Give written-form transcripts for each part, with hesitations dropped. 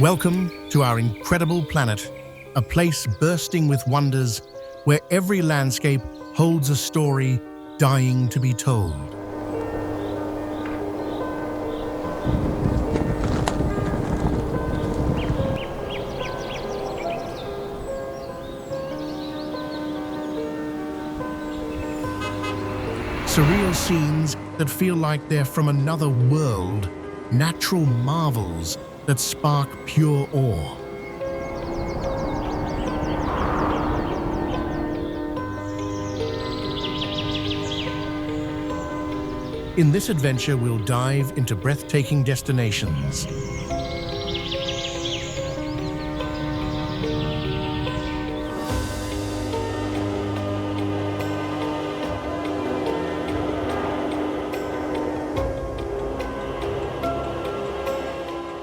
Welcome to our incredible planet, a place bursting with wonders where every landscape holds a story dying to be told. Surreal scenes that feel like they're from another world, natural marvels that spark pure awe. In this adventure, we'll dive into breathtaking destinations.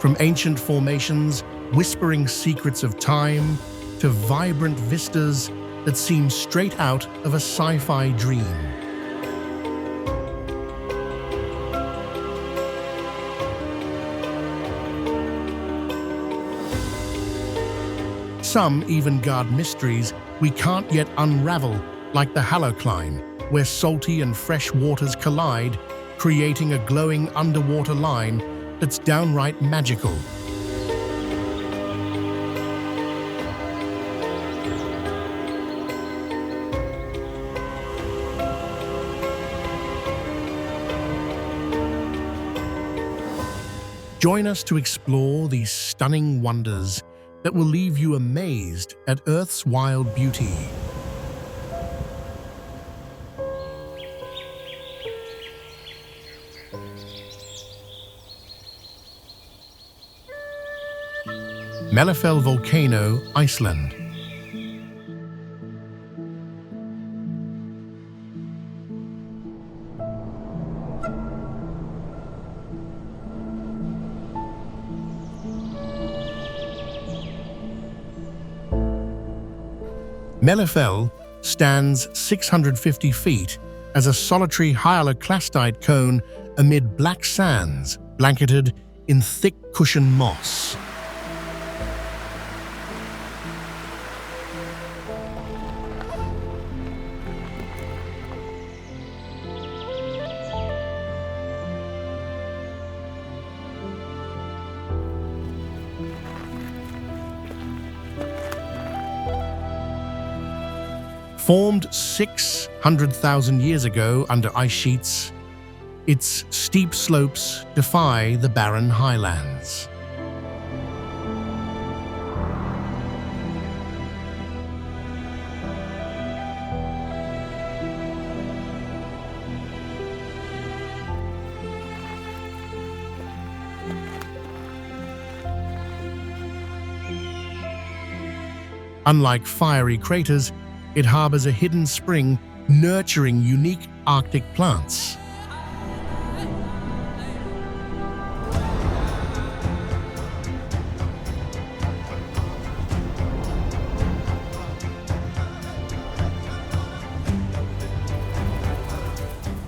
From ancient formations, whispering secrets of time, to vibrant vistas that seem straight out of a sci-fi dream. Some even guard mysteries we can't yet unravel, like the halocline, where salty and fresh waters collide, creating a glowing underwater line that's downright magical. Join us to explore these stunning wonders that will leave you amazed at Earth's wild beauty. Mælifell Volcano, Iceland. Mælifell stands 650 feet as a solitary hyaloclastite cone amid black sands blanketed in thick cushioned moss. Formed 600,000 years ago under ice sheets, its steep slopes defy the barren highlands. Unlike fiery craters, it harbors a hidden spring nurturing unique Arctic plants.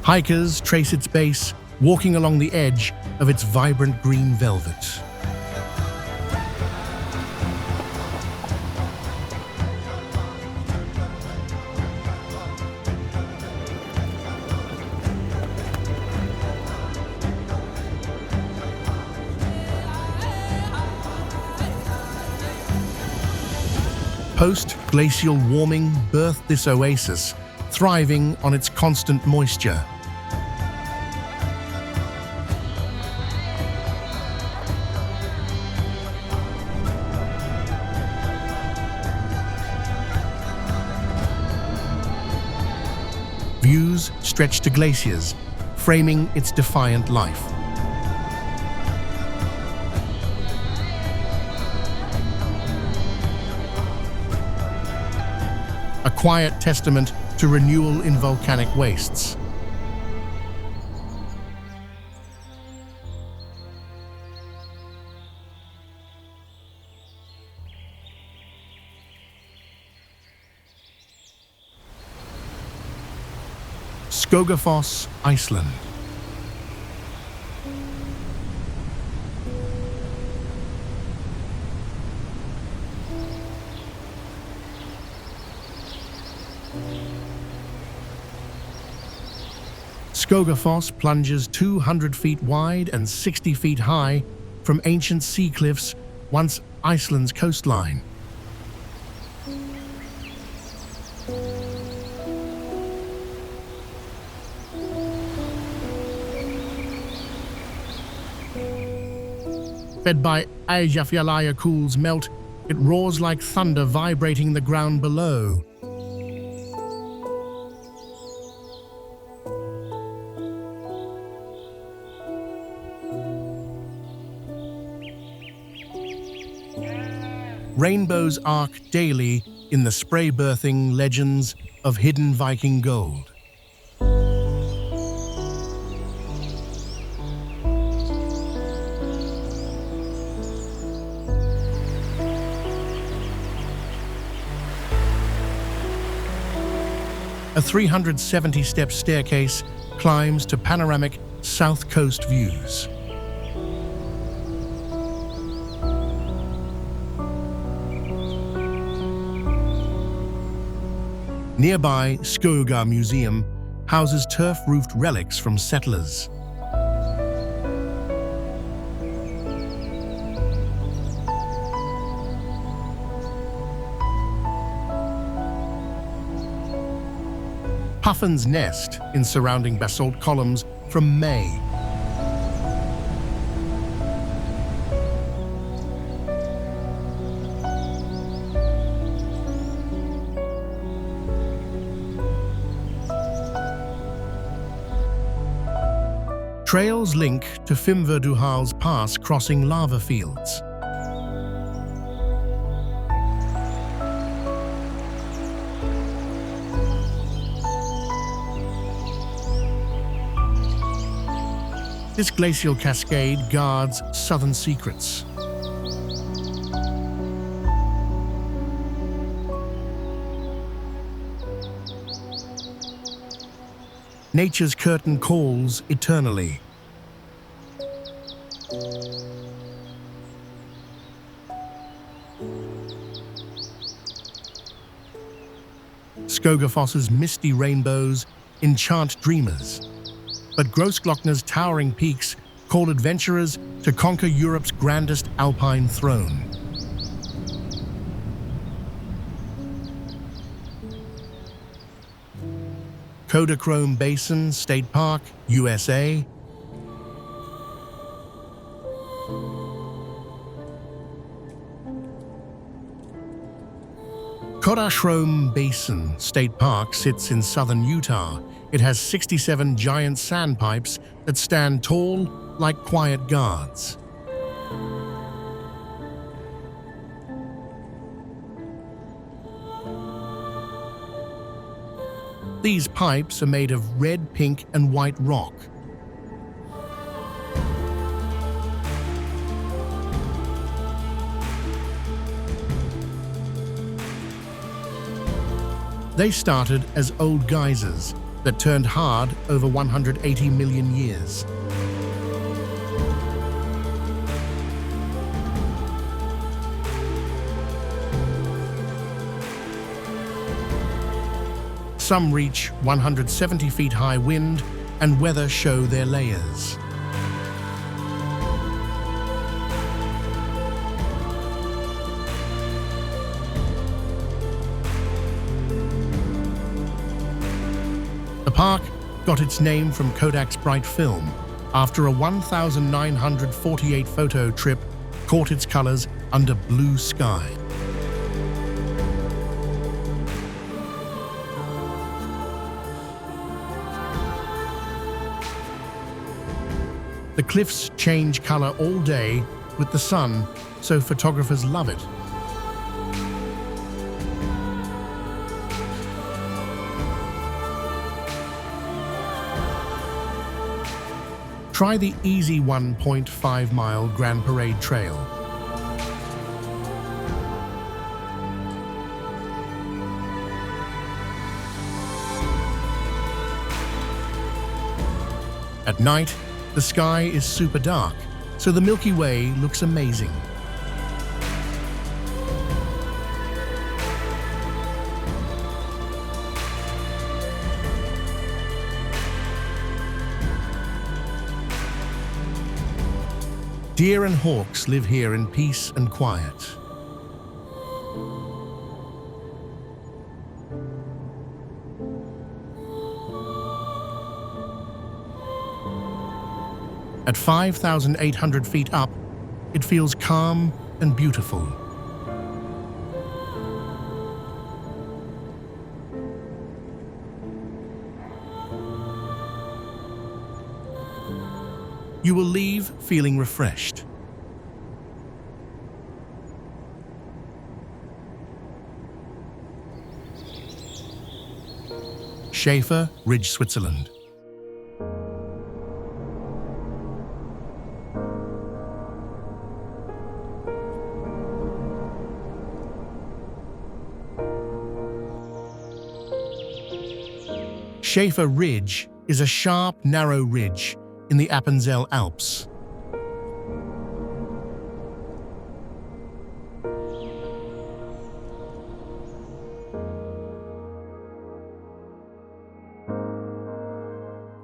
Hikers trace its base, walking along the edge of its vibrant green velvet. Post-glacial warming birthed this oasis, thriving on its constant moisture. Views stretch to glaciers, framing its defiant life. A quiet testament to renewal in volcanic wastes. Skogafoss, Iceland. Skogafoss plunges 200 feet wide and 60 feet high from ancient sea cliffs, once Iceland's coastline. Fed by Eyjafjallajökull's melt, it roars like thunder, vibrating the ground below. Rainbows arc daily in the spray-birthing legends of hidden Viking gold. A 370-step staircase climbs to panoramic south coast views. Nearby, Skoga Museum houses turf-roofed relics from settlers. Puffins nest in surrounding basalt columns from May. Trails link to Fimmvörðuháls Pass, crossing lava fields. This glacial cascade guards southern secrets. Nature's curtain calls eternally. Skogafoss's misty rainbows enchant dreamers, but Grossglockner's towering peaks call adventurers to conquer Europe's grandest alpine throne. Kodachrome Basin State Park, USA. Kodachrome Basin State Park sits in southern Utah. It has 67 giant sandpipes that stand tall like quiet guards. These pipes are made of red, pink, and white rock. They started as old geysers that turned hard over 180 million years. Some reach 170 feet high wind, and weather show their layers. The park got its name from Kodak's bright film, after a 1,948 photo trip caught its colors under blue sky. The cliffs change color all day with the sun, so photographers love it. Try the easy 1.5-mile Grand Parade Trail. At night, the sky is super dark, so the Milky Way looks amazing. Deer and hawks live here in peace and quiet. At 5,800 feet up, it feels calm and beautiful. You will leave feeling refreshed. Schäfer Ridge, Switzerland. Schäfer Ridge is a sharp, narrow ridge in the Appenzell Alps.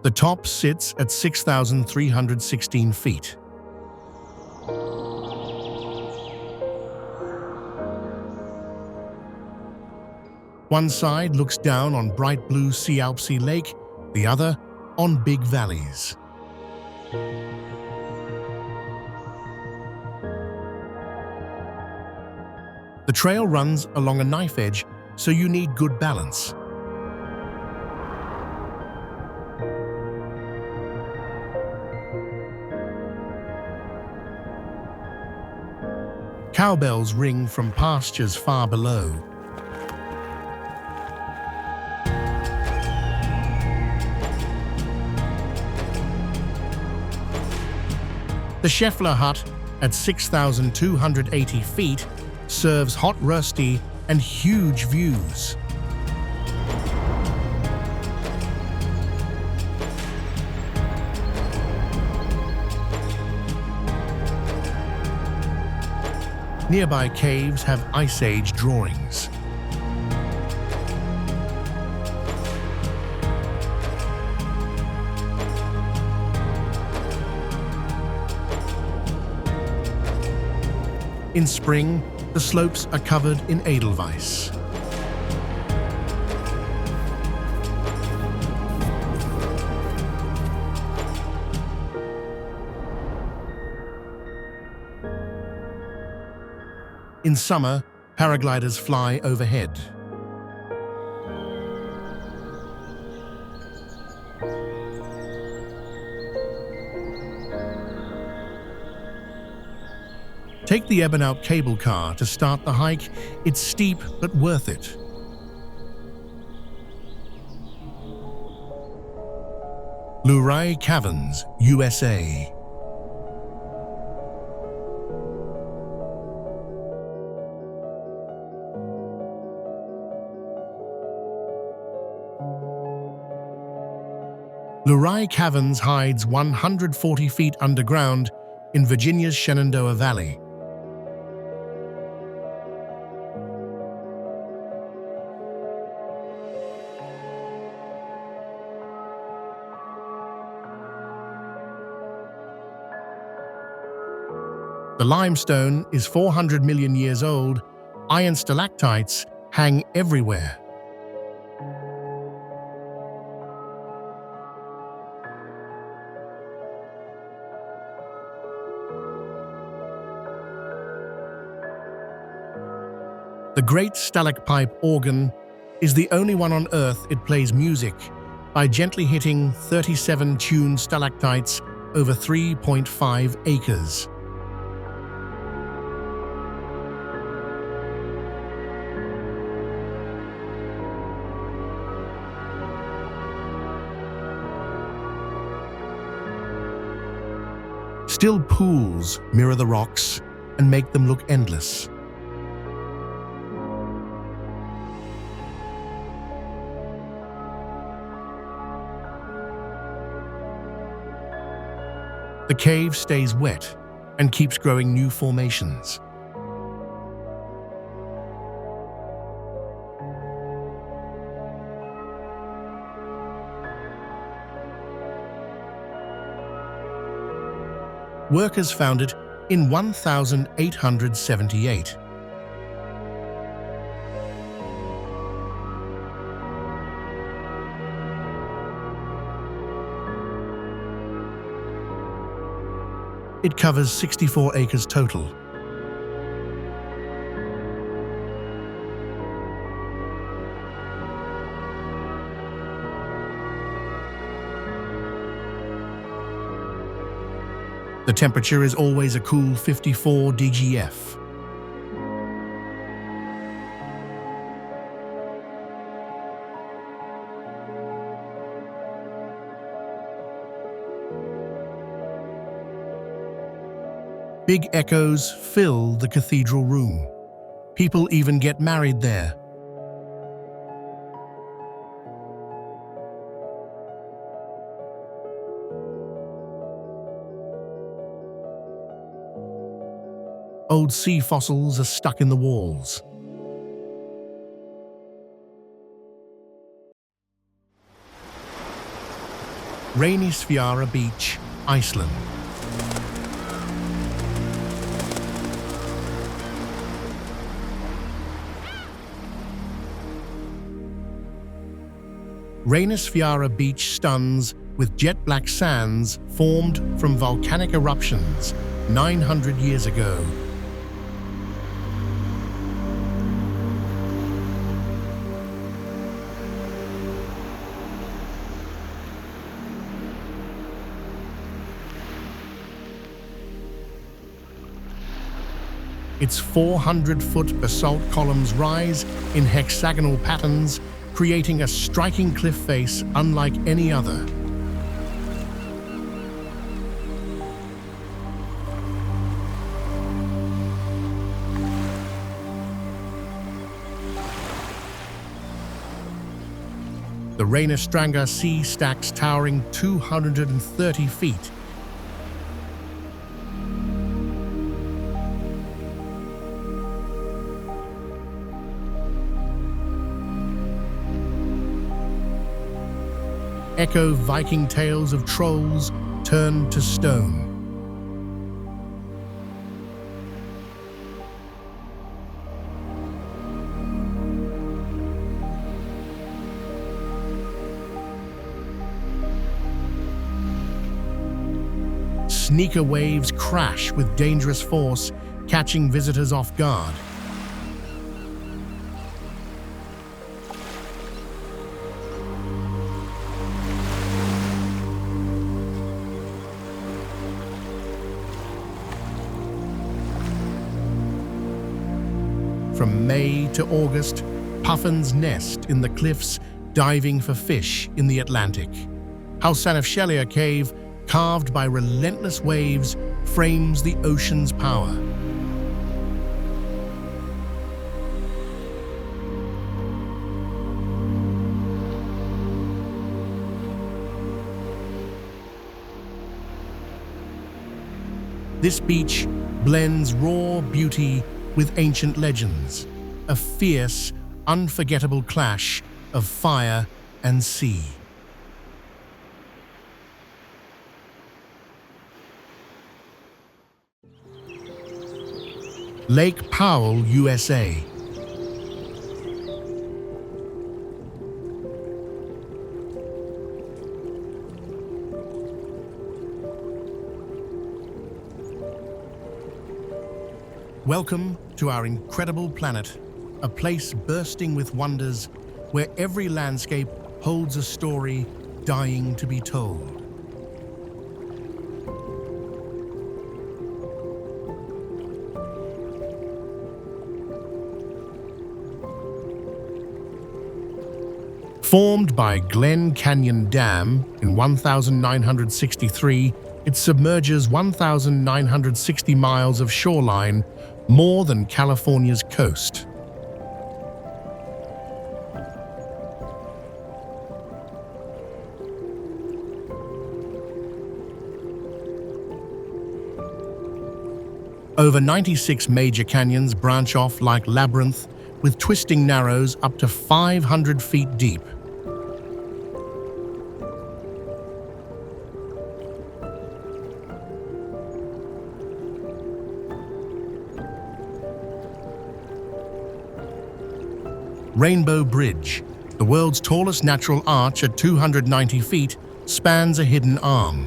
The top sits at 6,316 feet. One side looks down on bright blue Sea Lake, the other on big valleys. The trail runs along a knife edge, so you need good balance. Cowbells ring from pastures far below. The Schäfer hut at 6,280 feet serves hot rösti and huge views. Nearby caves have Ice Age drawings. In spring, the slopes are covered in edelweiss. In summer, paragliders fly overhead. Take the Ebenout cable car to start the hike. It's steep, but worth it. Luray Caverns, USA. Luray Caverns hides 140 feet underground in Virginia's Shenandoah Valley. The limestone is 400 million years old. Iron stalactites hang everywhere. The great stalagpipe organ is the only one on Earth. It plays music by gently hitting 37 tuned stalactites over 3.5 acres. Still pools mirror the rocks and make them look endless. The cave stays wet and keeps growing new formations. Workers found it in 1878. It covers 64 acres total. The temperature is always a cool 54 DGF. Big echoes fill the cathedral room. People even get married there. Old sea fossils are stuck in the walls. Reynisfjara Beach, Iceland. Reynisfjara Beach stuns with jet-black sands formed from volcanic eruptions 900 years ago. Its 400-foot basalt columns rise in hexagonal patterns, creating a striking cliff face unlike any other. The Reynisfjara sea stacks towering 230 feet. Echo Viking tales of trolls turned to stone. Sneaker waves crash with dangerous force, catching visitors off guard. From May to August, puffins nest in the cliffs, diving for fish in the Atlantic. Mælifell cave, carved by relentless waves, frames the ocean's power. This beach blends raw beauty with ancient legends, a fierce, unforgettable clash of fire and sea. Lake Powell, USA. Welcome to our incredible planet, a place bursting with wonders where every landscape holds a story dying to be told. Formed by Glen Canyon Dam in 1963, it submerges 1,960 miles of shoreline, more than California's coast. Over 96 major canyons branch off like labyrinth, with twisting narrows up to 500 feet deep. Rainbow Bridge, the world's tallest natural arch at 290 feet, spans a hidden arm.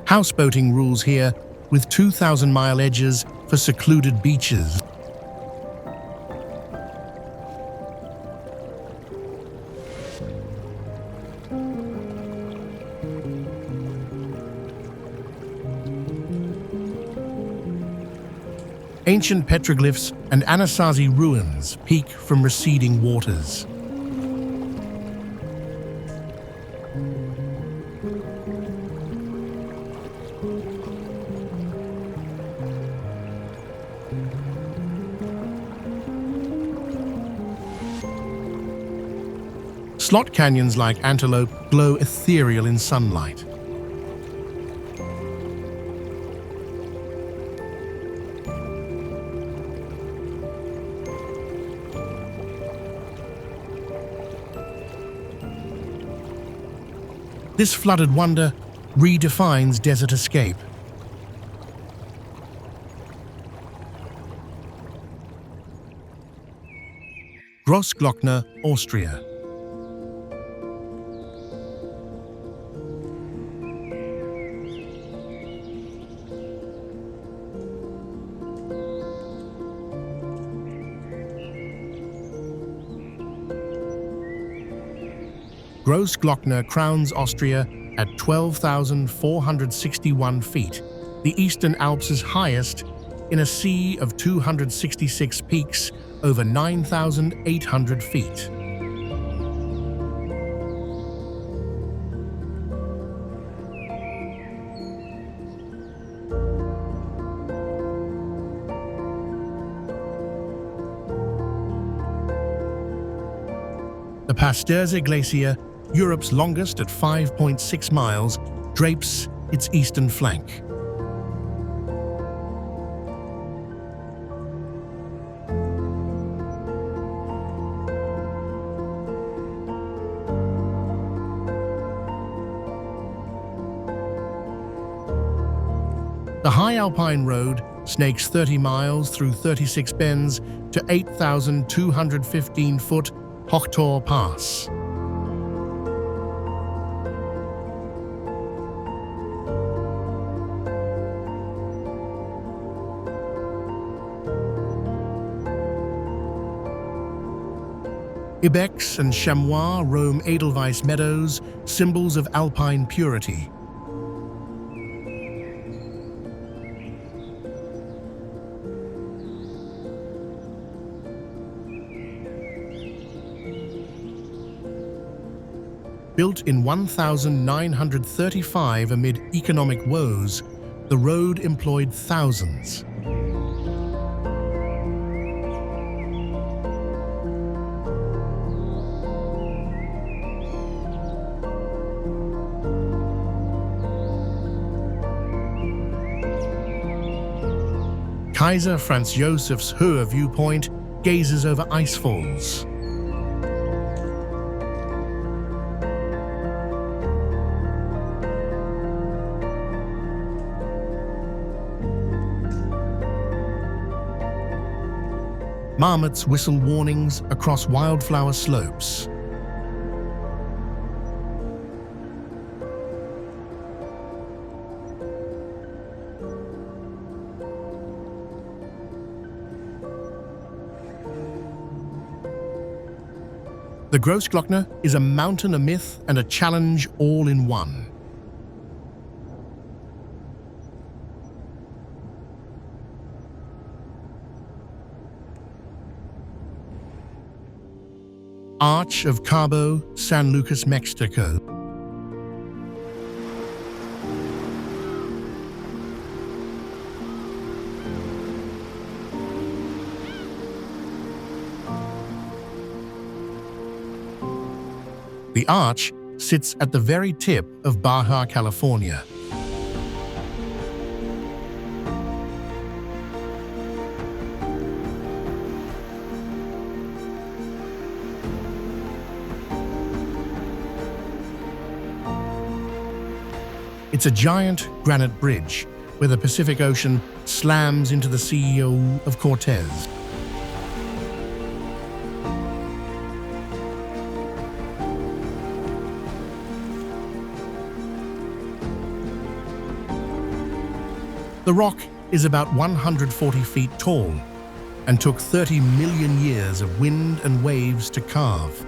Houseboating rules here, with 2,000-mile edges for secluded beaches. Ancient petroglyphs and Anasazi ruins peek from receding waters. Slot canyons like Antelope glow ethereal in sunlight. This flooded wonder redefines desert escape. Grossglockner, Austria. Grossglockner crowns Austria at 12,461 feet, the Eastern Alps' highest, in a sea of 266 peaks over 9,800 feet. The Pasterze Glacier, Europe's longest at 5.6 miles, drapes its eastern flank. The High Alpine Road snakes 30 miles through 36 bends to 8,215-foot Hochtor Pass. Ibex and chamois roam Edelweiss meadows, symbols of alpine purity. Built in 1935 amid economic woes, the road employed thousands. Kaiser Franz Josef's Höhe Viewpoint gazes over ice falls. Marmots whistle warnings across wildflower slopes. The Grossglockner is a mountain, a myth, and a challenge all in one. Arch of Cabo, San Lucas, Mexico. The arch sits at the very tip of Baja California. It's a giant granite bridge where the Pacific Ocean slams into the Sea of Cortez. The rock is about 140 feet tall and took 30 million years of wind and waves to carve.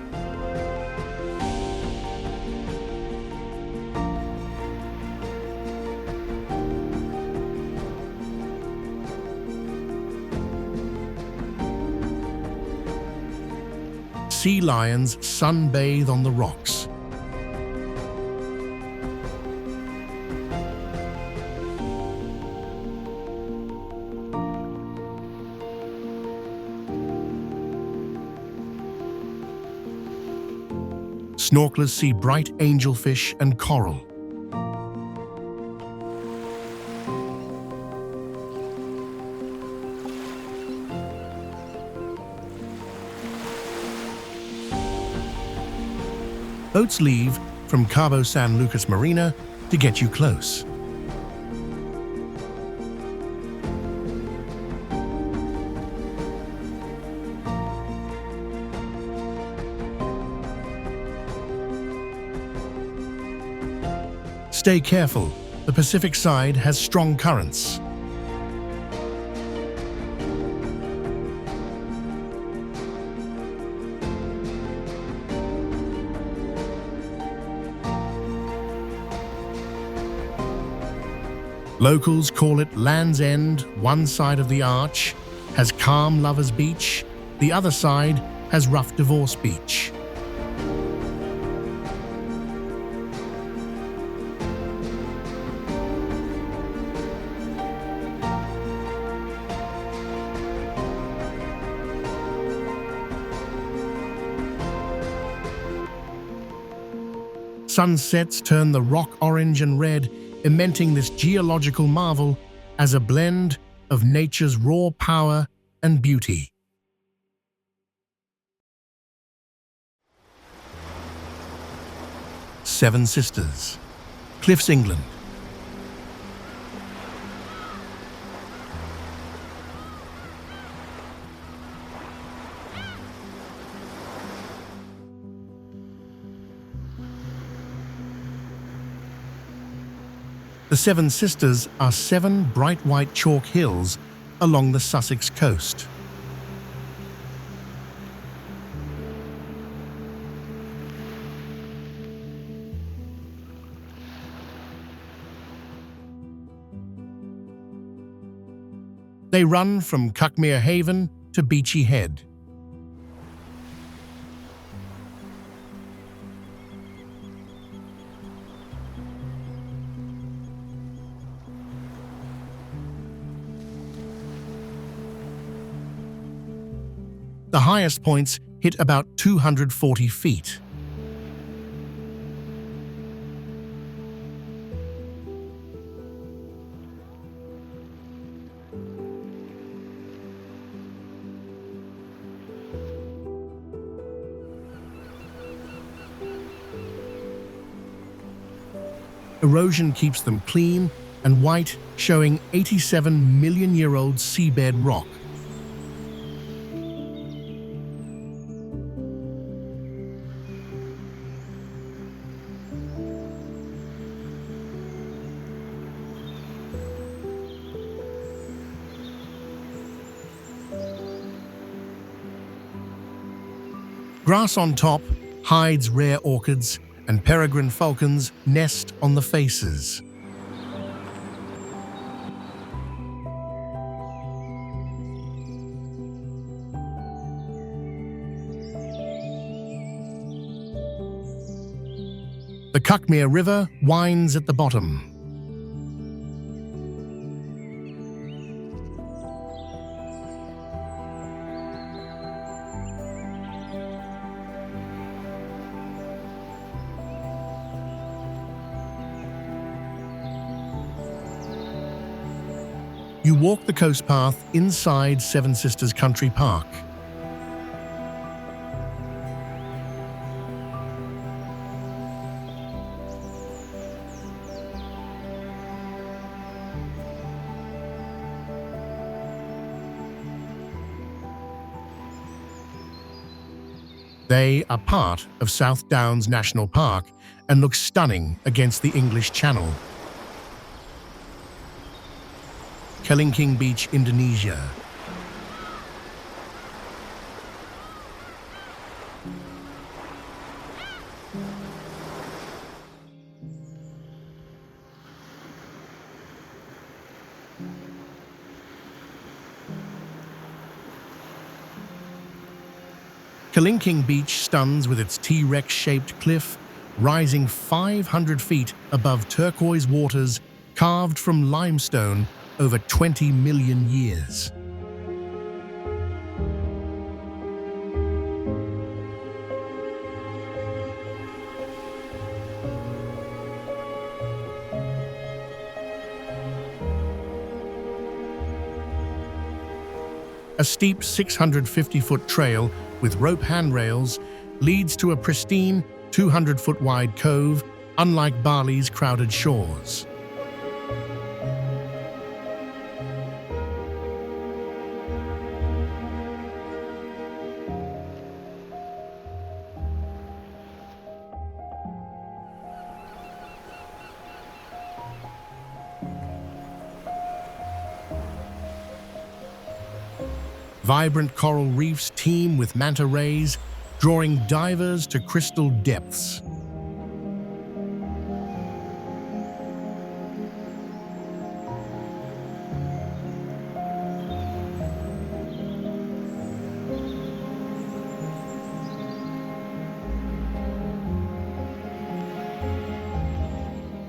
Sea lions sunbathe on the rocks. Snorkelers see bright angelfish and coral. Boats leave from Cabo San Lucas Marina to get you close. Stay careful, the Pacific side has strong currents. Locals call it Land's End. One side of the arch has calm Lovers Beach, the other side has rough Divorce Beach. Sunsets turn the rock orange and red, cementing this geological marvel as a blend of nature's raw power and beauty. Seven Sisters, Cliffs, England. The Seven Sisters are 7 bright white chalk hills along the Sussex coast. They run from Cuckmere Haven to Beachy Head. The highest points hit about 240 feet. Erosion keeps them clean and white, showing 87-million-year-old seabed rock. Grass on top hides rare orchids, and peregrine falcons nest on the faces. The Cuckmere River winds at the bottom. You walk the coast path inside Seven Sisters Country Park. They are part of South Downs National Park and look stunning against the English Channel. Kelingking Beach, Indonesia. Kelingking Beach stuns with its T-Rex-shaped cliff, rising 500 feet above turquoise waters carved from limestone over 20 million years. A steep 650-foot trail with rope handrails leads to a pristine 200-foot wide cove, unlike Bali's crowded shores. Vibrant coral reefs teem with manta rays, drawing divers to crystal depths.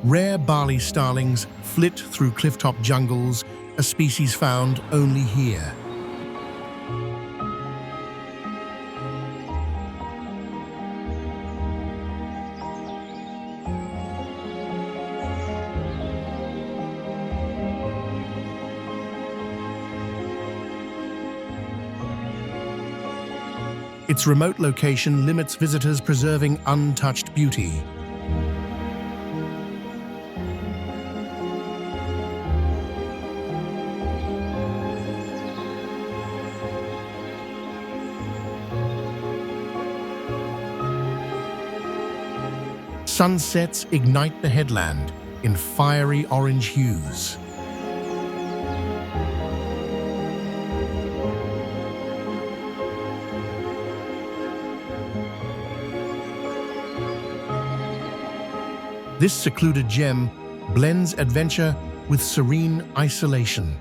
Rare Bali starlings flit through clifftop jungles, a species found only here. Its remote location limits visitors, preserving untouched beauty. Sunsets ignite the headland in fiery orange hues. This secluded gem blends adventure with serene isolation.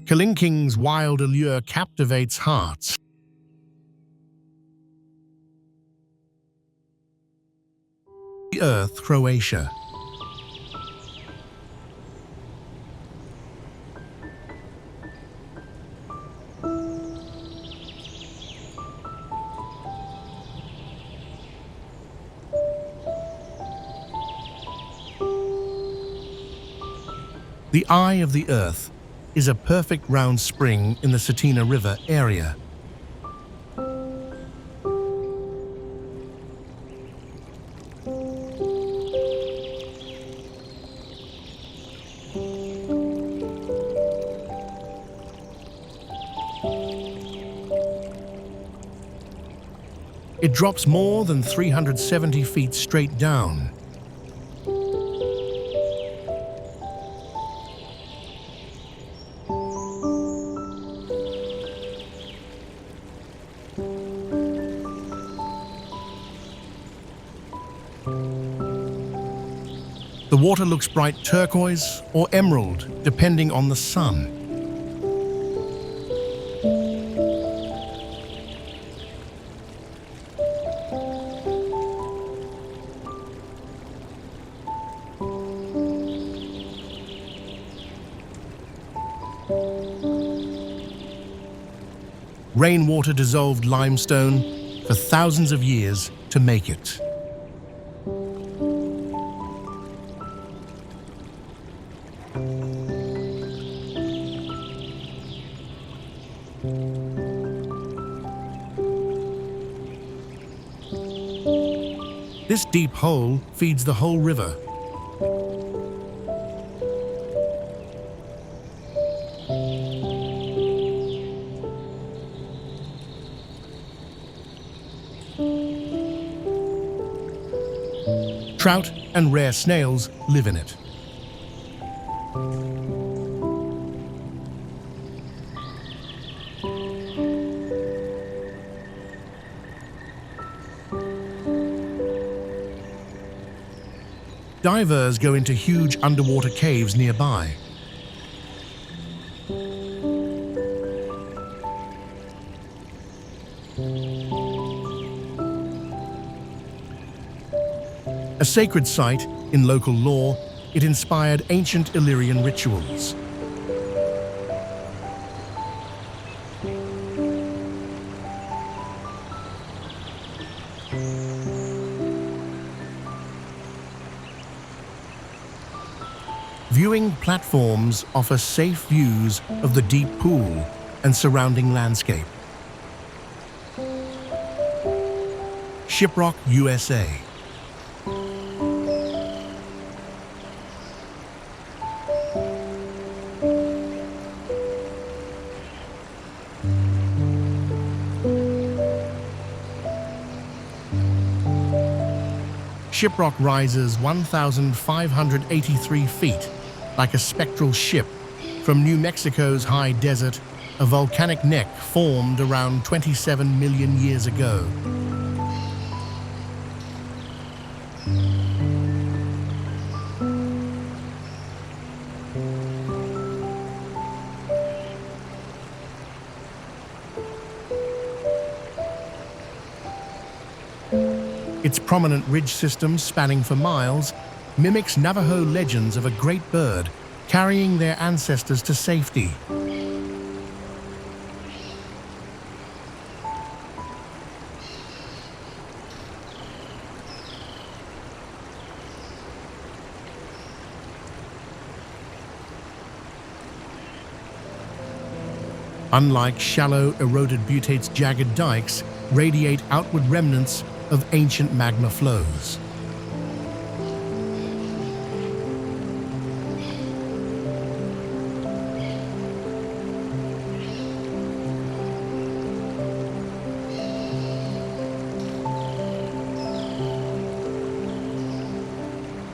Kelinking's wild allure captivates hearts. The Earth, Croatia. The Eye of the Earth is a perfect round spring in the Cetina River area. It drops more than 370 feet straight down. The water looks bright turquoise or emerald, depending on the sun. Rainwater dissolved limestone for thousands of years to make it. This deep hole feeds the whole river. Trout and rare snails live in it. Divers go into huge underwater caves nearby. A sacred site in local lore, it inspired ancient Illyrian rituals. Viewing platforms offer safe views of the deep pool and surrounding landscape. Shiprock, USA. Shiprock rises 1,583 feet, like a spectral ship, from New Mexico's high desert, a volcanic neck formed around 27 million years ago. Its prominent ridge system, spanning for miles, mimics Navajo legends of a great bird carrying their ancestors to safety. Unlike shallow, eroded buttate's jagged dikes, radiate outward remnants of ancient magma flows.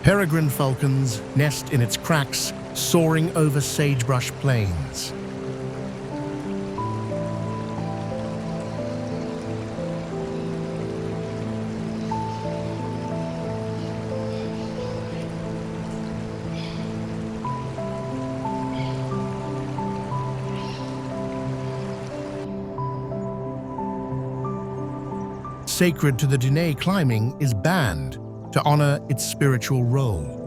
Peregrine falcons nest in its cracks, soaring over sagebrush plains. Sacred to the Dene, climbing is banned to honor its spiritual role.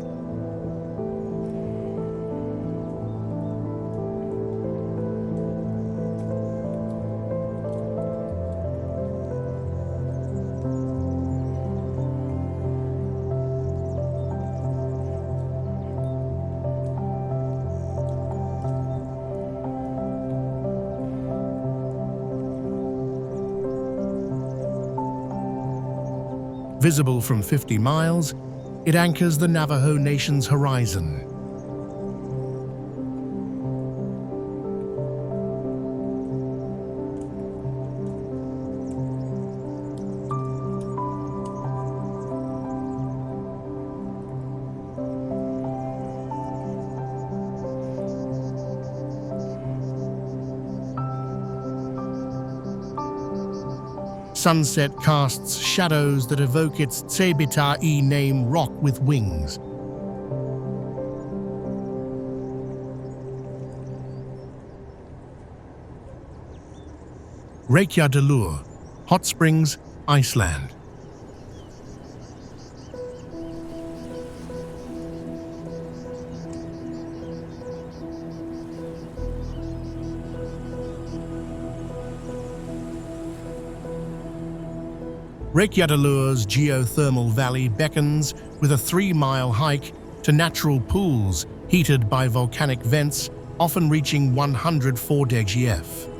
Visible from 50 miles, it anchors the Navajo Nation's horizon. Sunset casts shadows that evoke its Tsebita'i name rock with wings. Reykjadalur, Hot Springs, Iceland. Reykjadalur's geothermal valley beckons with a 3-mile hike to natural pools heated by volcanic vents, often reaching 104 degf.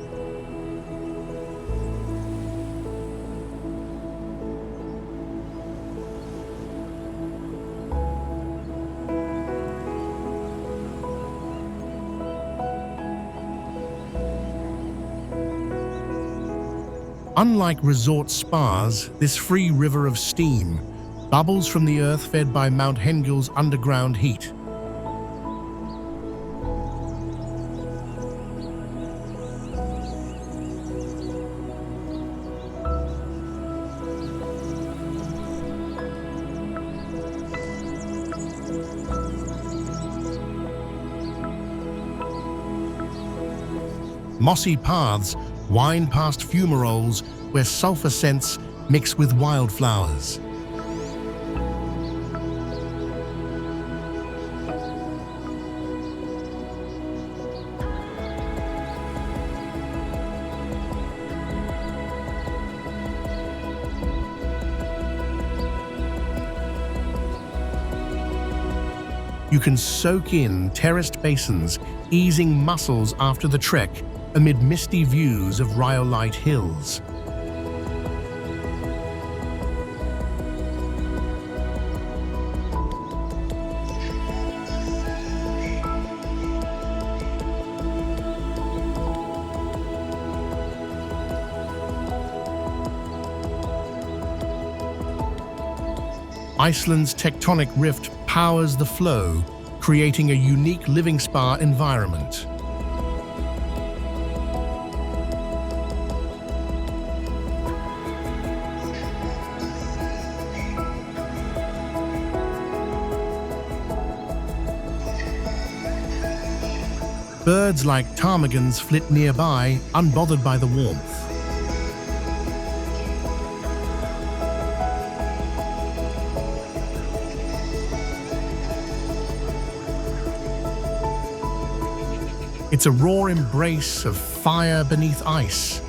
Unlike resort spas, this free river of steam bubbles from the earth fed by Mount Hengil's underground heat. Mossy paths wind past fumaroles where sulfur scents mix with wildflowers. You can soak in terraced basins, easing muscles after the trek amid misty views of rhyolite hills. Iceland's tectonic rift powers the flow, creating a unique living spa environment. Birds like ptarmigans flit nearby, unbothered by the warmth. It's a raw embrace of fire beneath ice.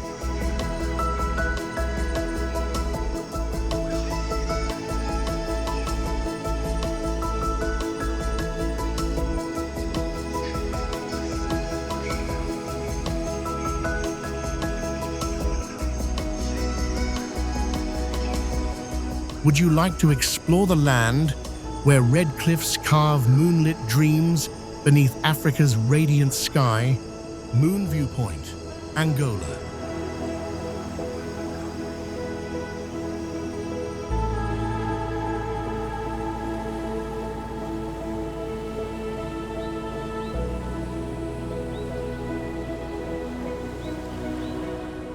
Would you like to explore the land where red cliffs carve moonlit dreams beneath Africa's radiant sky? Moon Viewpoint, Angola.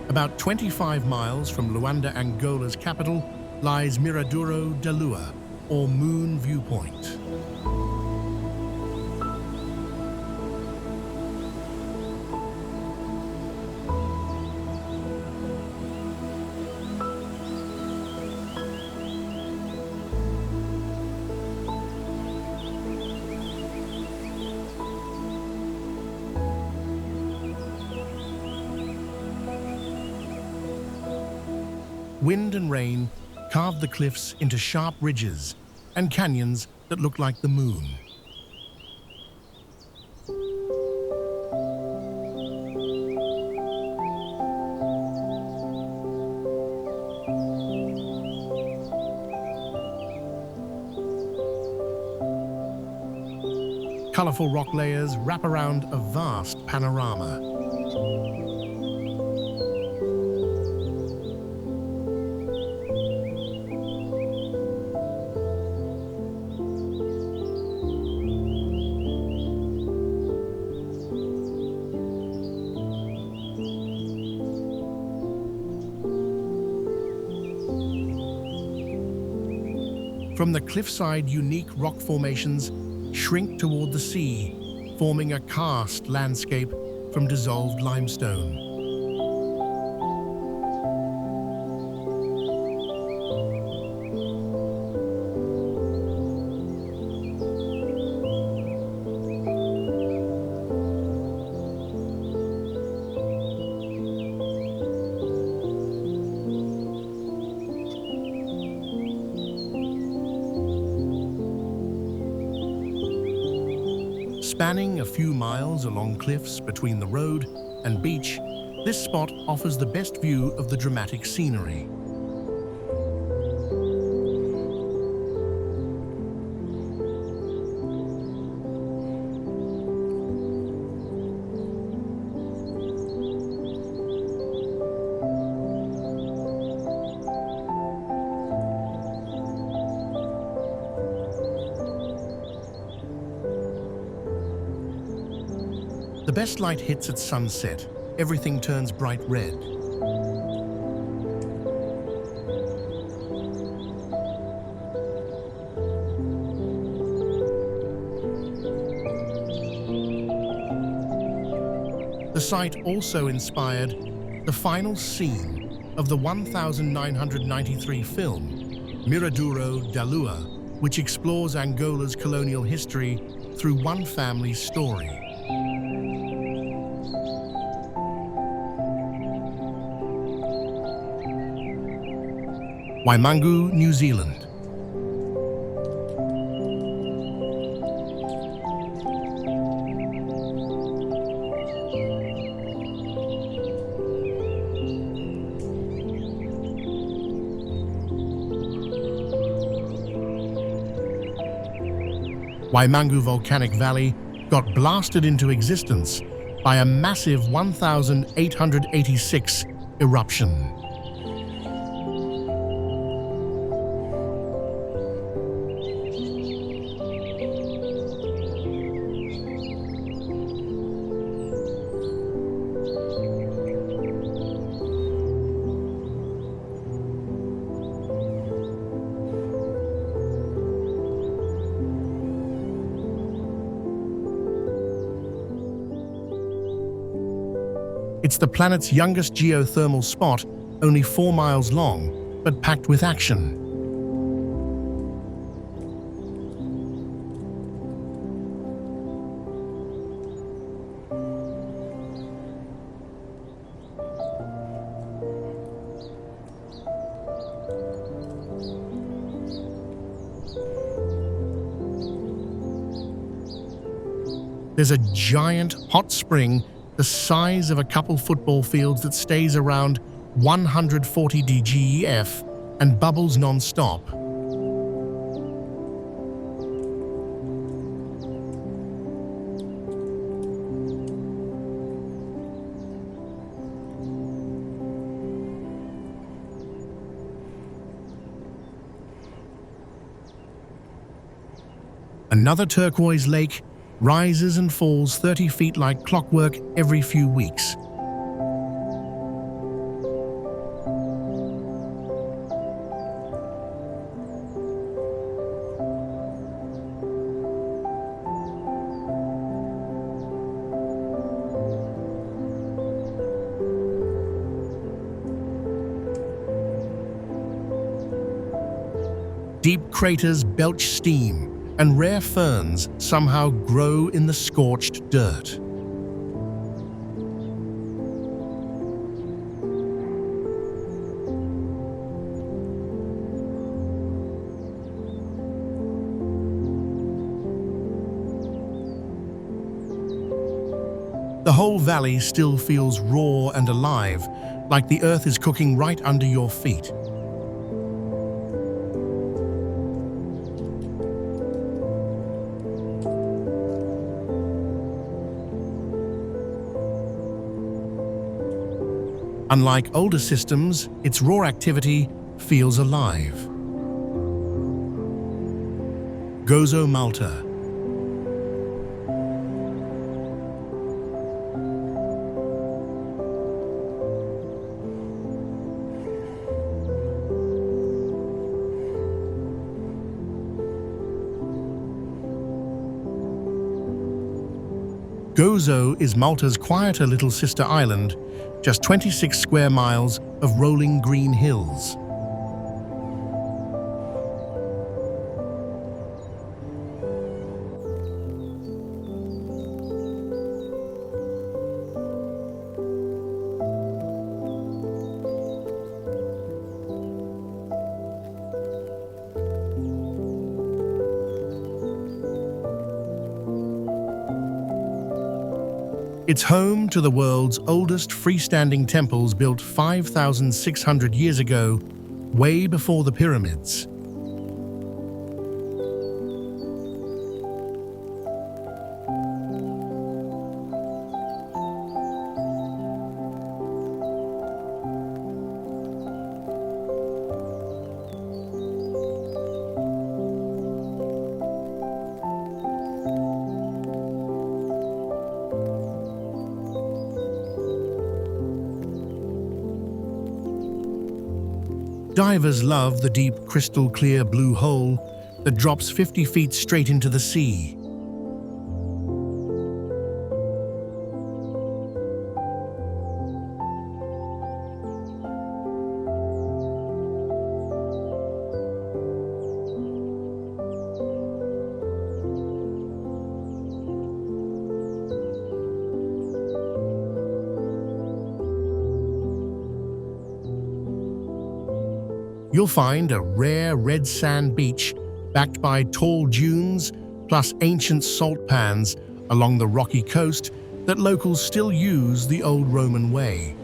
About 25 miles from Luanda, Angola's capital, lies Miradoro da Lua, or Moon Viewpoint. Wind and rain carved the cliffs into sharp ridges and canyons that look like the moon. Colorful rock layers wrap around a vast panorama. From the cliffside, unique rock formations shrink toward the sea, forming a karst landscape from dissolved limestone. Spanning a few miles along cliffs between the road and beach, this spot offers the best view of the dramatic scenery. The best light hits at sunset. Everything turns bright red. The site also inspired the final scene of the 1993 film, Miraduro da Lua, which explores Angola's colonial history through one family's story. Waimangu, New Zealand. Waimangu volcanic valley got blasted into existence by a massive 1886 eruption. It's the planet's youngest geothermal spot, only 4 miles long, but packed with action. There's a giant hot spring the size of a couple football fields that stays around 140 degef and bubbles non-stop. Another turquoise lake rises and falls 30 feet like clockwork every few weeks. Deep craters belch steam, and rare ferns somehow grow in the scorched dirt. The whole valley still feels raw and alive, like the earth is cooking right under your feet. Unlike older systems, its raw activity feels alive. Gozo, Malta. Gozo is Malta's quieter little sister island, just 26 square miles of rolling green hills. It's home to the world's oldest freestanding temples built 5,600 years ago, way before the pyramids. Divers love the deep, crystal-clear blue hole that drops 50 feet straight into the sea. You'll find a rare red sand beach backed by tall dunes plus ancient salt pans along the rocky coast that locals still use the old Roman way.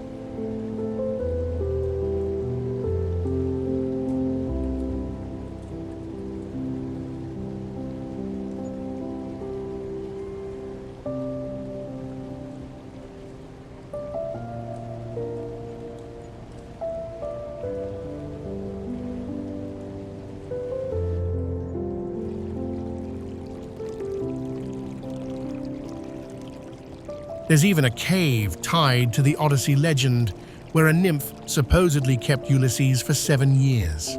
There's even a cave tied to the Odyssey legend where a nymph supposedly kept Ulysses for 7 years.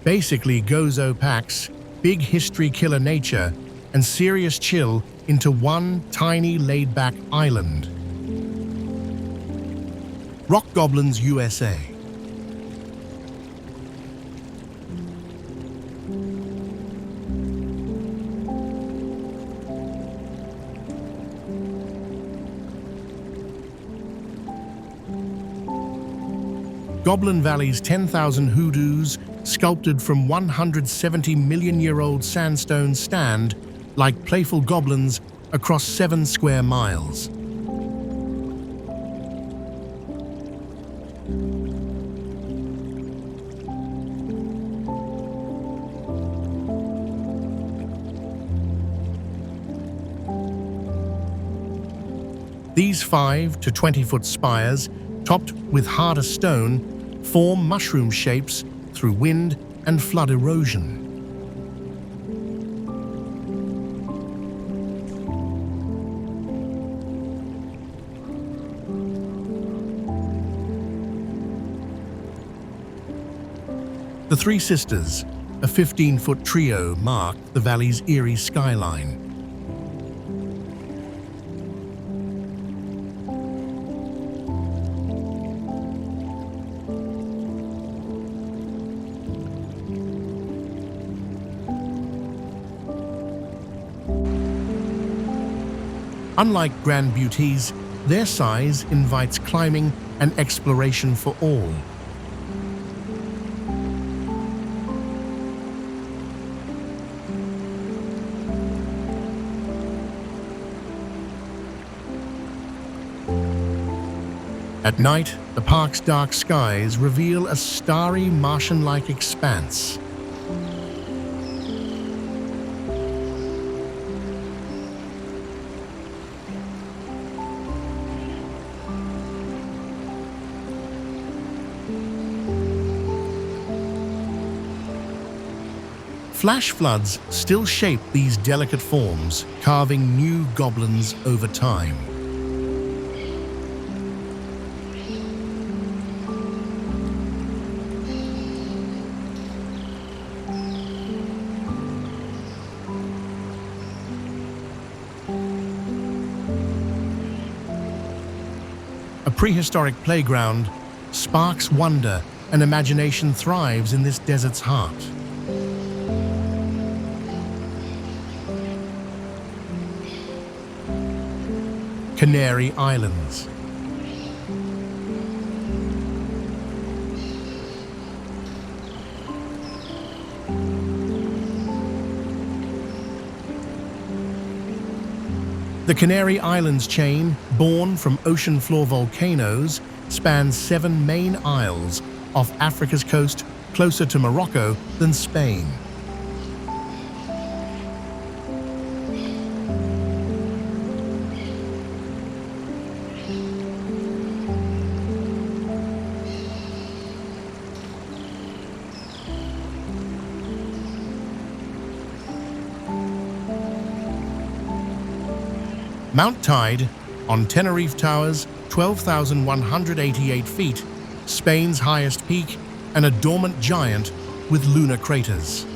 Basically, Gozo packs big history killer nature and serious chill into one tiny laid-back island. Rock Goblins, USA. Goblin Valley's 10,000 hoodoos, sculpted from 170-million-year-old sandstone, stand like playful goblins across 7 square miles. These 5 to 20-foot spires, topped with harder stone, form mushroom shapes through wind and flood erosion. The Three Sisters, a 15-foot trio, mark the valley's eerie skyline. Unlike grand beauties, their size invites climbing and exploration for all. At night, the park's dark skies reveal a starry, Martian-like expanse. Flash floods still shape these delicate forms, carving new goblins over time. A prehistoric playground sparks wonder, and imagination thrives in this desert's heart. Canary Islands. The Canary Islands chain, born from ocean floor volcanoes, spans 7 main isles off Africa's coast, closer to Morocco than Spain. Mount Tide, on Tenerife towers, 12,188 feet, Spain's highest peak, and a dormant giant with lunar craters.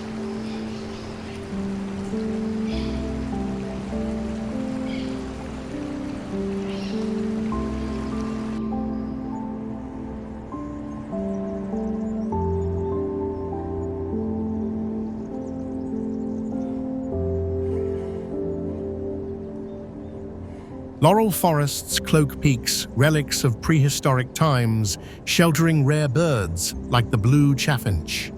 Laurel forests cloak peaks, relics of prehistoric times, sheltering rare birds like the blue chaffinch.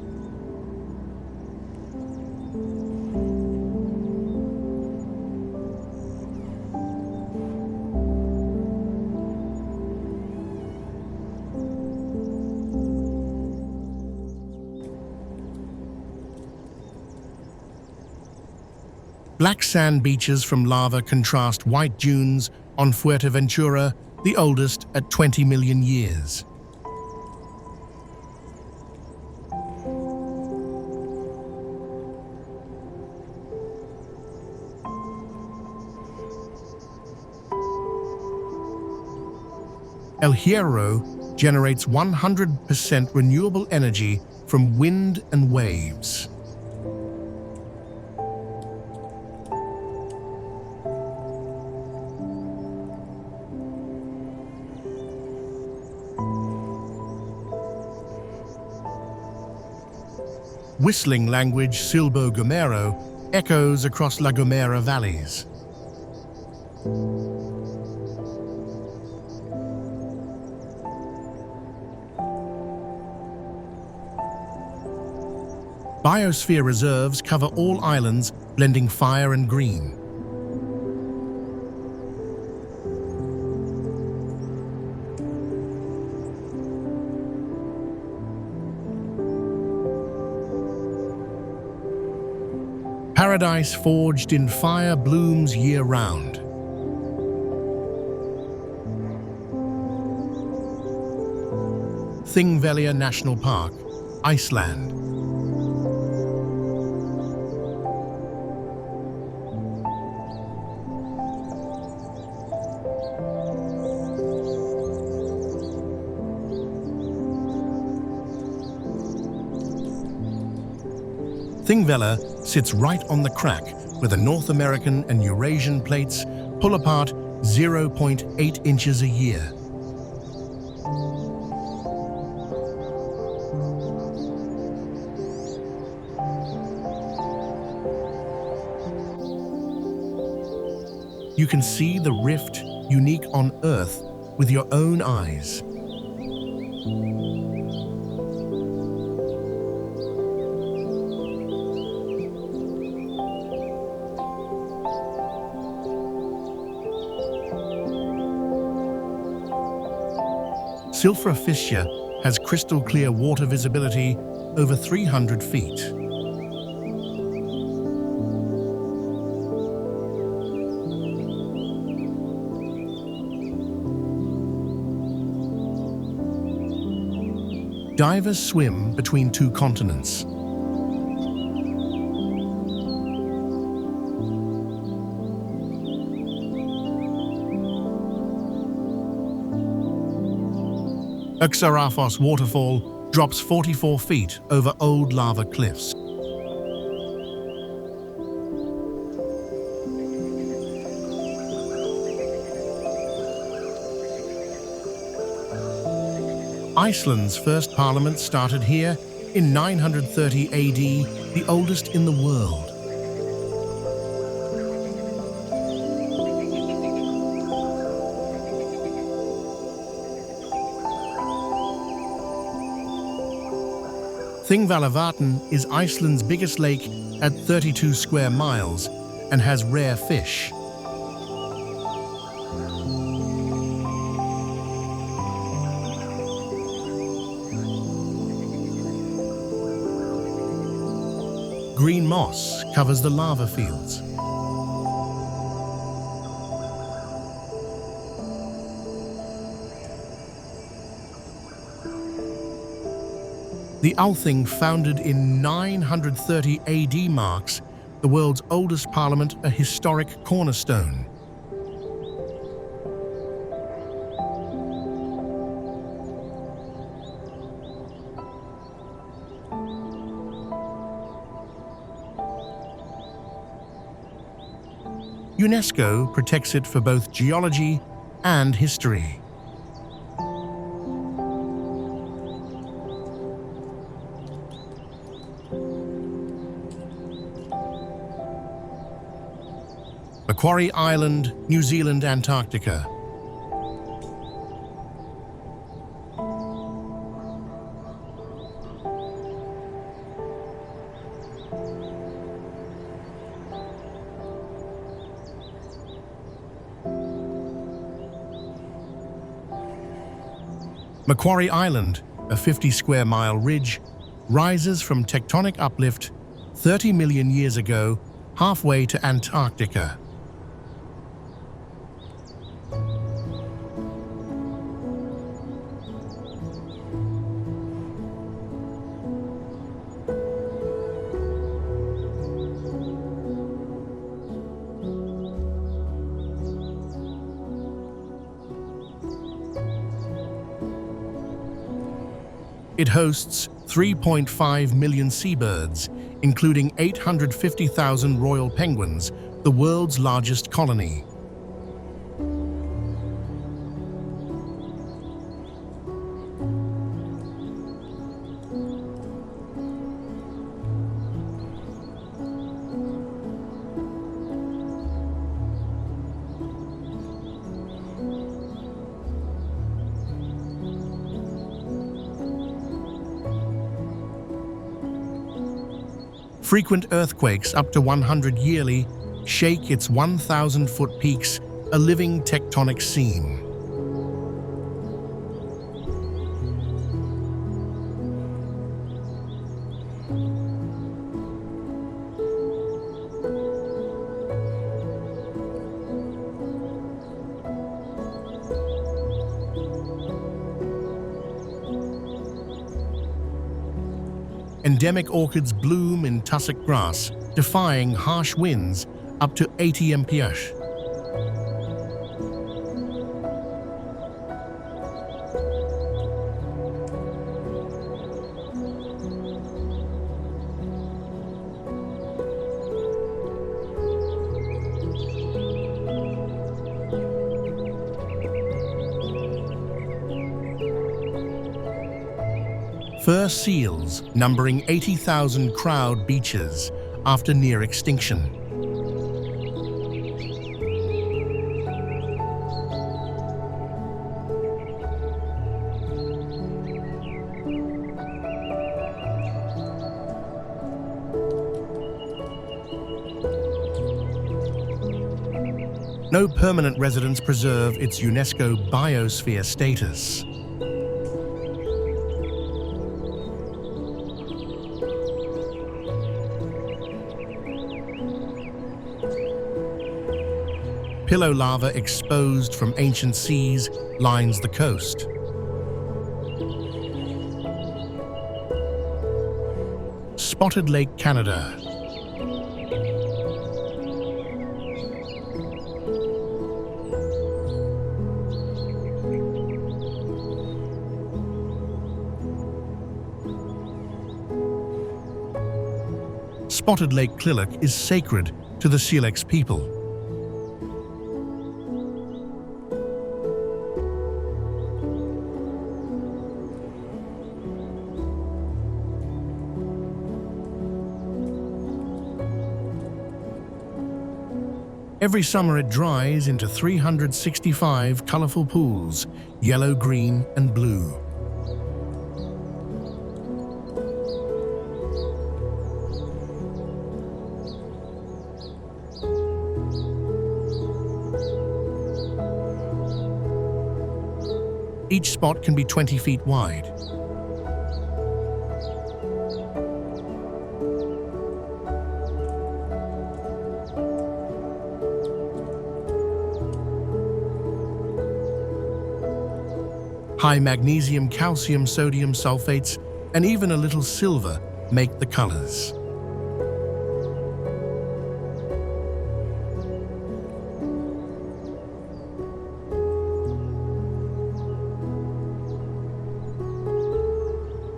Black sand beaches from lava contrast white dunes on Fuerteventura, the oldest at 20 million years. El Hierro generates 100% renewable energy from wind and waves. Whistling language Silbo Gomero echoes across La Gomera valleys. Biosphere reserves cover all islands, blending fire and green. Paradise forged in fire blooms year-round. Thingvellir National Park, Iceland. Thingvellir sits right on the crack where the North American and Eurasian plates pull apart 0.8 inches a year. You can see the rift unique on Earth with your own eyes. Silfra Fissure has crystal-clear water visibility over 300 feet. Divers swim between two continents. Skogafoss waterfall drops 44 feet over old lava cliffs. Iceland's first parliament started here in 930 AD, the oldest in the world. Thingvallavatn is Iceland's biggest lake at 32 square miles and has rare fish. Green moss covers the lava fields. The Althing, founded in 930 AD, marks the world's oldest parliament, a historic cornerstone. UNESCO protects it for both geology and history. Macquarie Island, New Zealand, Antarctica. Macquarie Island, a 50-square-mile ridge, rises from tectonic uplift 30 million years ago, halfway to Antarctica. It hosts 3.5 million seabirds, including 850,000 royal penguins, the world's largest colony. Frequent earthquakes, up to 100 yearly, shake its 1,000-foot peaks, a living tectonic scene. Endemic orchids bloom in tussock grass, defying harsh winds up to 80 mph. Fur seals, numbering 80,000, crowd beaches after near extinction. No permanent residents preserve its UNESCO biosphere status. Pillow lava exposed from ancient seas lines the coast. Spotted Lake, Canada. Spotted Lake Kliluk is sacred to the Silex people. Every summer it dries into 365 colorful pools, yellow, green, and blue. Each spot can be 20 feet wide. High magnesium, calcium, sodium sulfates, and even a little silver make the colors.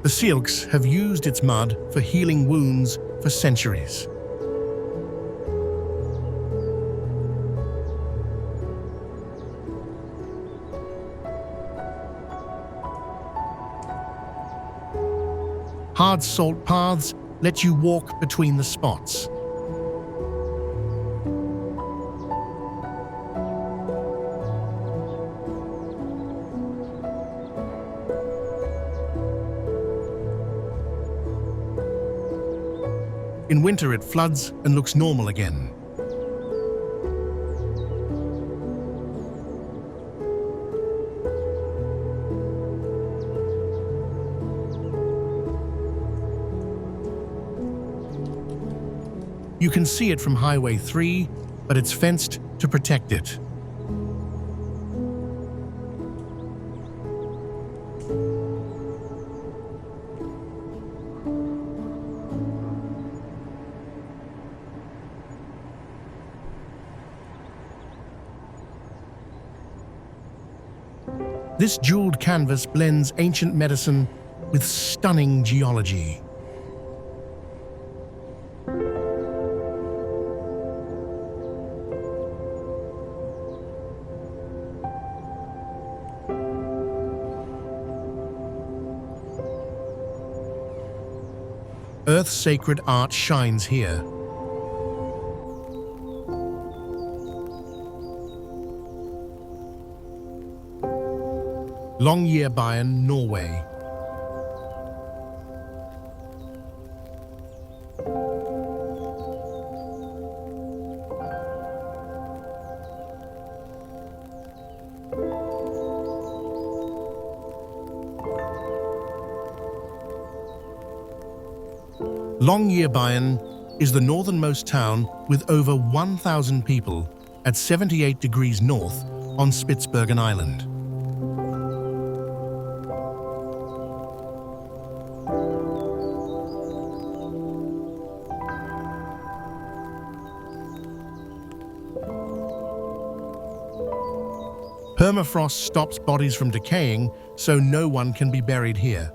The Silex have used its mud for healing wounds for centuries. Hard salt paths let you walk between the spots. In winter, it floods and looks normal again. You can see it from Highway 3, but it's fenced to protect it. This jeweled canvas blends ancient medicine with stunning geology. Earth's sacred art shines here. Longyearbyen, Norway. Longyearbyen is the northernmost town with over 1,000 people at 78 degrees north on Spitsbergen Island. Permafrost stops bodies from decaying, so no one can be buried here.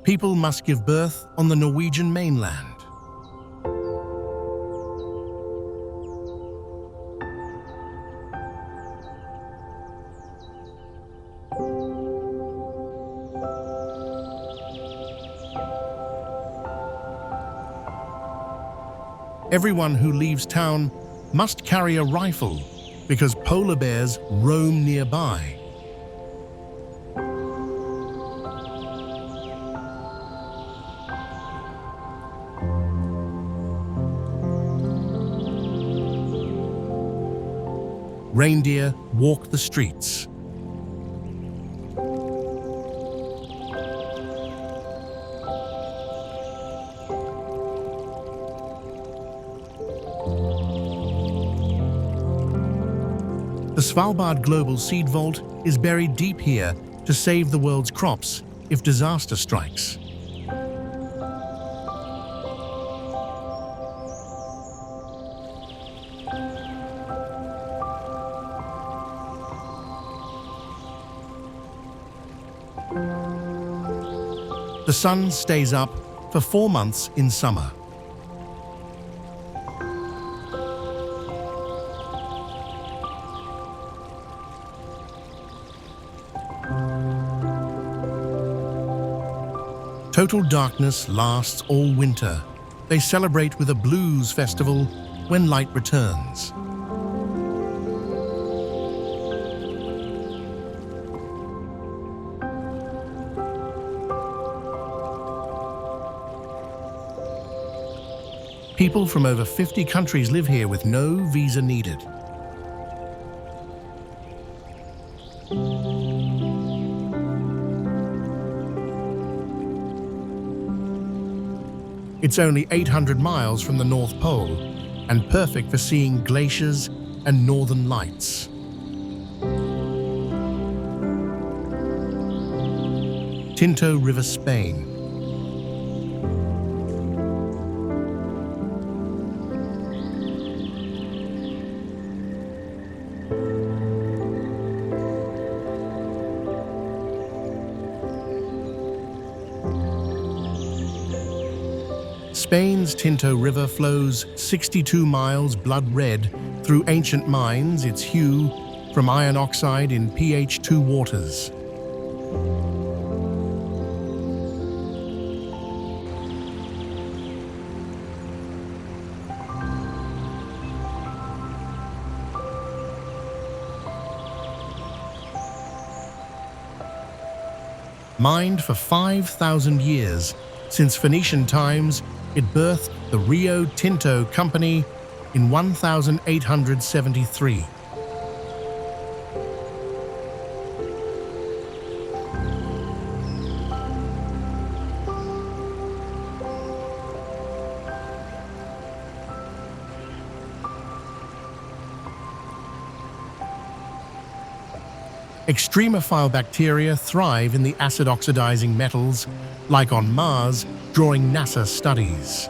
People must give birth on the Norwegian mainland. Everyone who leaves town must carry a rifle because polar bears roam nearby. Reindeer walk the streets. The Svalbard Global Seed Vault is buried deep here to save the world's crops if disaster strikes. The sun stays up for 4 months in summer. Total darkness lasts all winter. They celebrate with a blues festival when light returns. People from over 50 countries live here with no visa needed. It's only 800 miles from the North Pole and perfect for seeing glaciers and northern lights. Tinto River, Spain. Spain's Tinto River flows 62 miles blood red through ancient mines, its hue from iron oxide in pH 2 waters. Mined for 5,000 years, since Phoenician times, it birthed the Rio Tinto Company in 1873. Extremophile bacteria thrive in the acid-oxidizing metals, like on Mars, drawing NASA studies.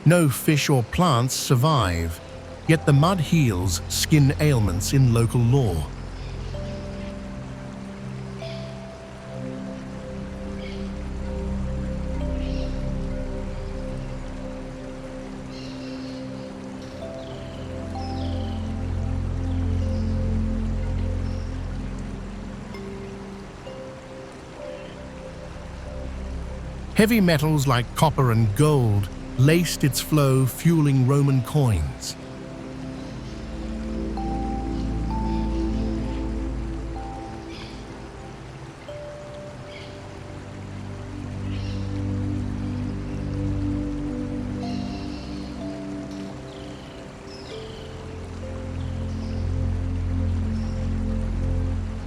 No fish or plants survive, yet the mud heals skin ailments in local lore. Heavy metals like copper and gold laced its flow, fueling Roman coins.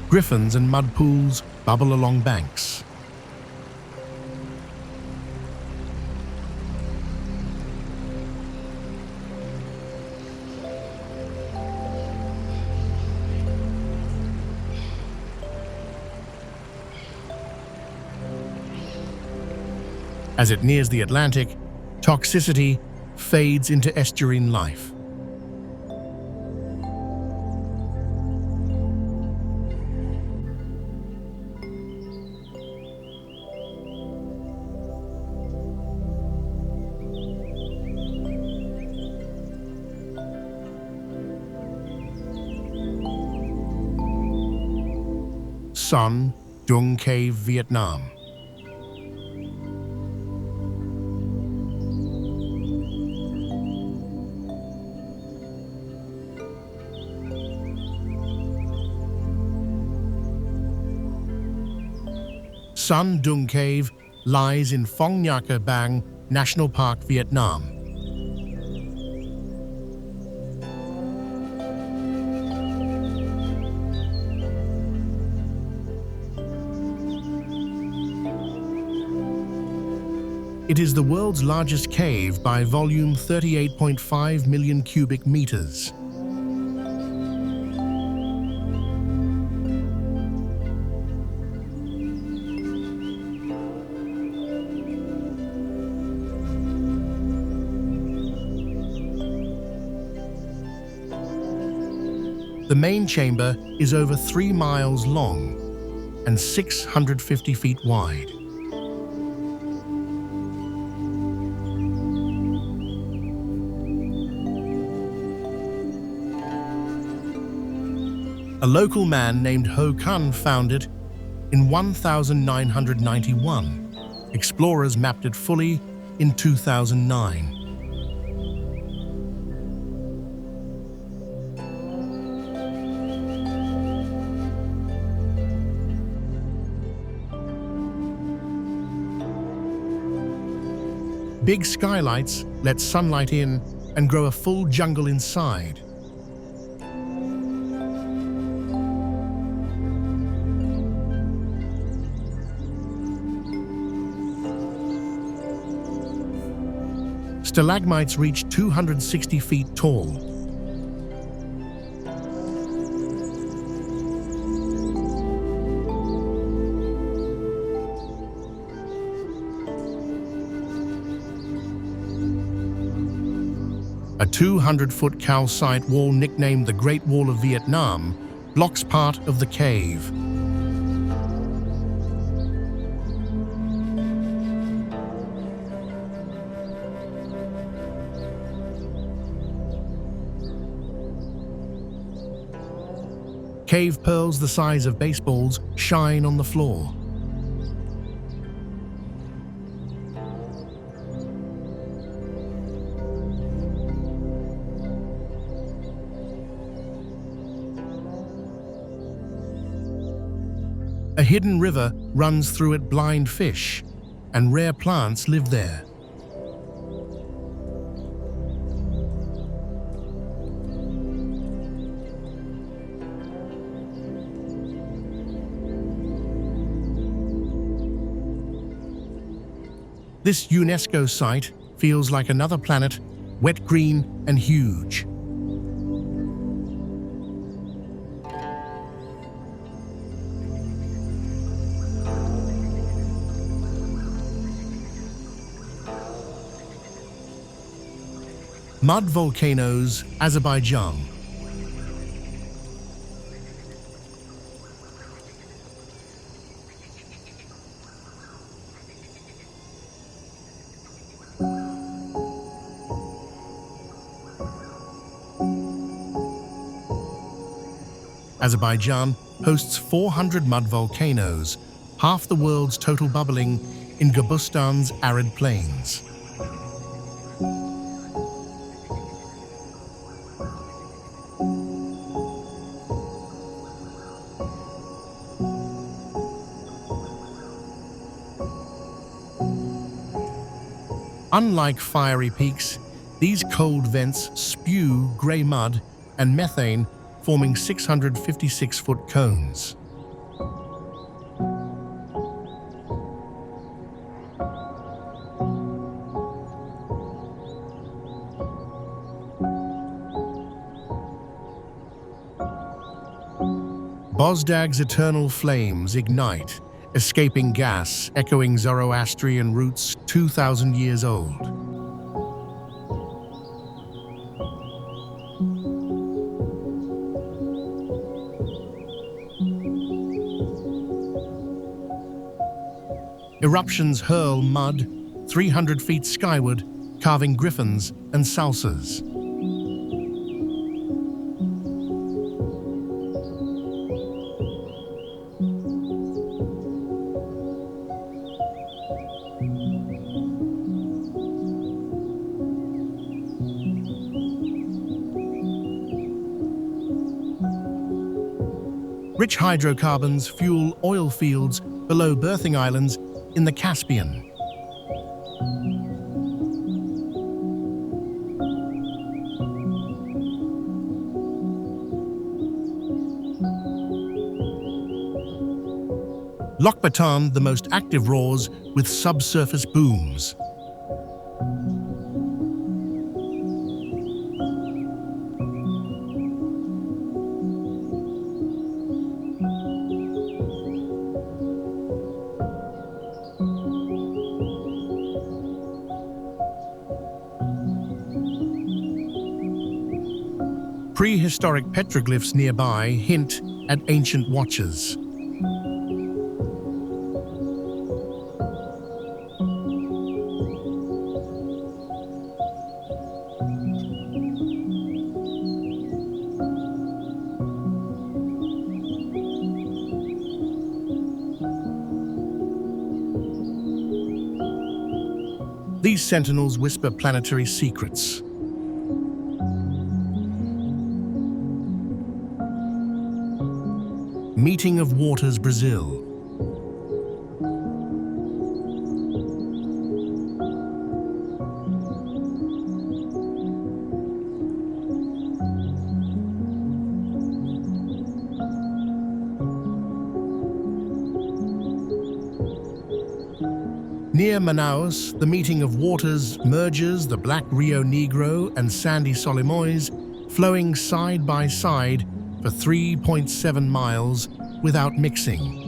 Griffins and mud pools bubble along banks. As it nears the Atlantic, toxicity fades into estuarine life. Son Dung Cave, Vietnam. Son Dung Cave lies in Phong Nha Bang National Park, Vietnam. It is the world's largest cave by volume, 38.5 million cubic meters. The main chamber is over 3 miles long and 650 feet wide. A local man named Ho Kun found it in 1991. Explorers mapped it fully in 2009. Big skylights let sunlight in and grow a full jungle inside. Stalagmites reach 260 feet tall. A 200-foot calcite wall nicknamed the Great Wall of Vietnam blocks part of the cave. Cave pearls the size of baseballs shine on the floor. A hidden river runs through it. Blind fish and rare plants live there. This UNESCO site feels like another planet, wet green and huge. Mud volcanoes, Azerbaijan. Azerbaijan hosts 400 mud volcanoes, half the world's total bubbling in Gurbustan's arid plains. Unlike fiery peaks, these cold vents spew grey mud and methane, forming 656-foot cones. Bozdag's eternal flames ignite, escaping gas echoing Zoroastrian roots 2,000 years old. Eruptions hurl mud 300 feet skyward, carving griffins and salsas. Rich hydrocarbons fuel oil fields below berthing islands in the Caspian. Loch Bataan, the most active, roars with subsurface booms. Prehistoric petroglyphs nearby hint at ancient watches. These sentinels whisper planetary secrets. Meeting of Waters, Brazil. Near Manaus, the Meeting of Waters merges the Black Rio Negro and Sandy Solimões, flowing side by side for 3.7 miles without mixing.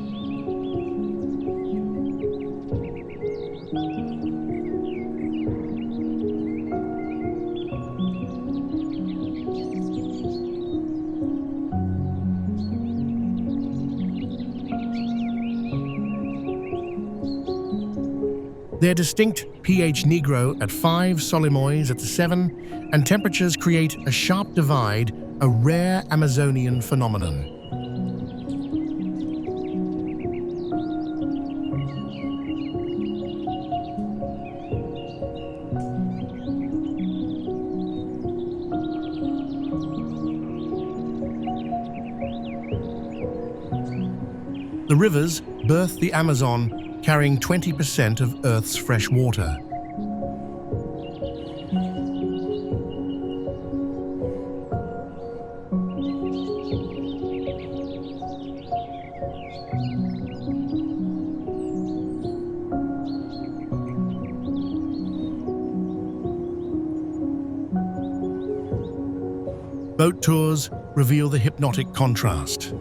Their distinct pH negro at 5, solimois at 7, and temperatures create a sharp divide, a rare Amazonian phenomenon. The rivers birth the Amazon, carrying 20% of Earth's fresh water. Boat tours reveal the hypnotic contrast.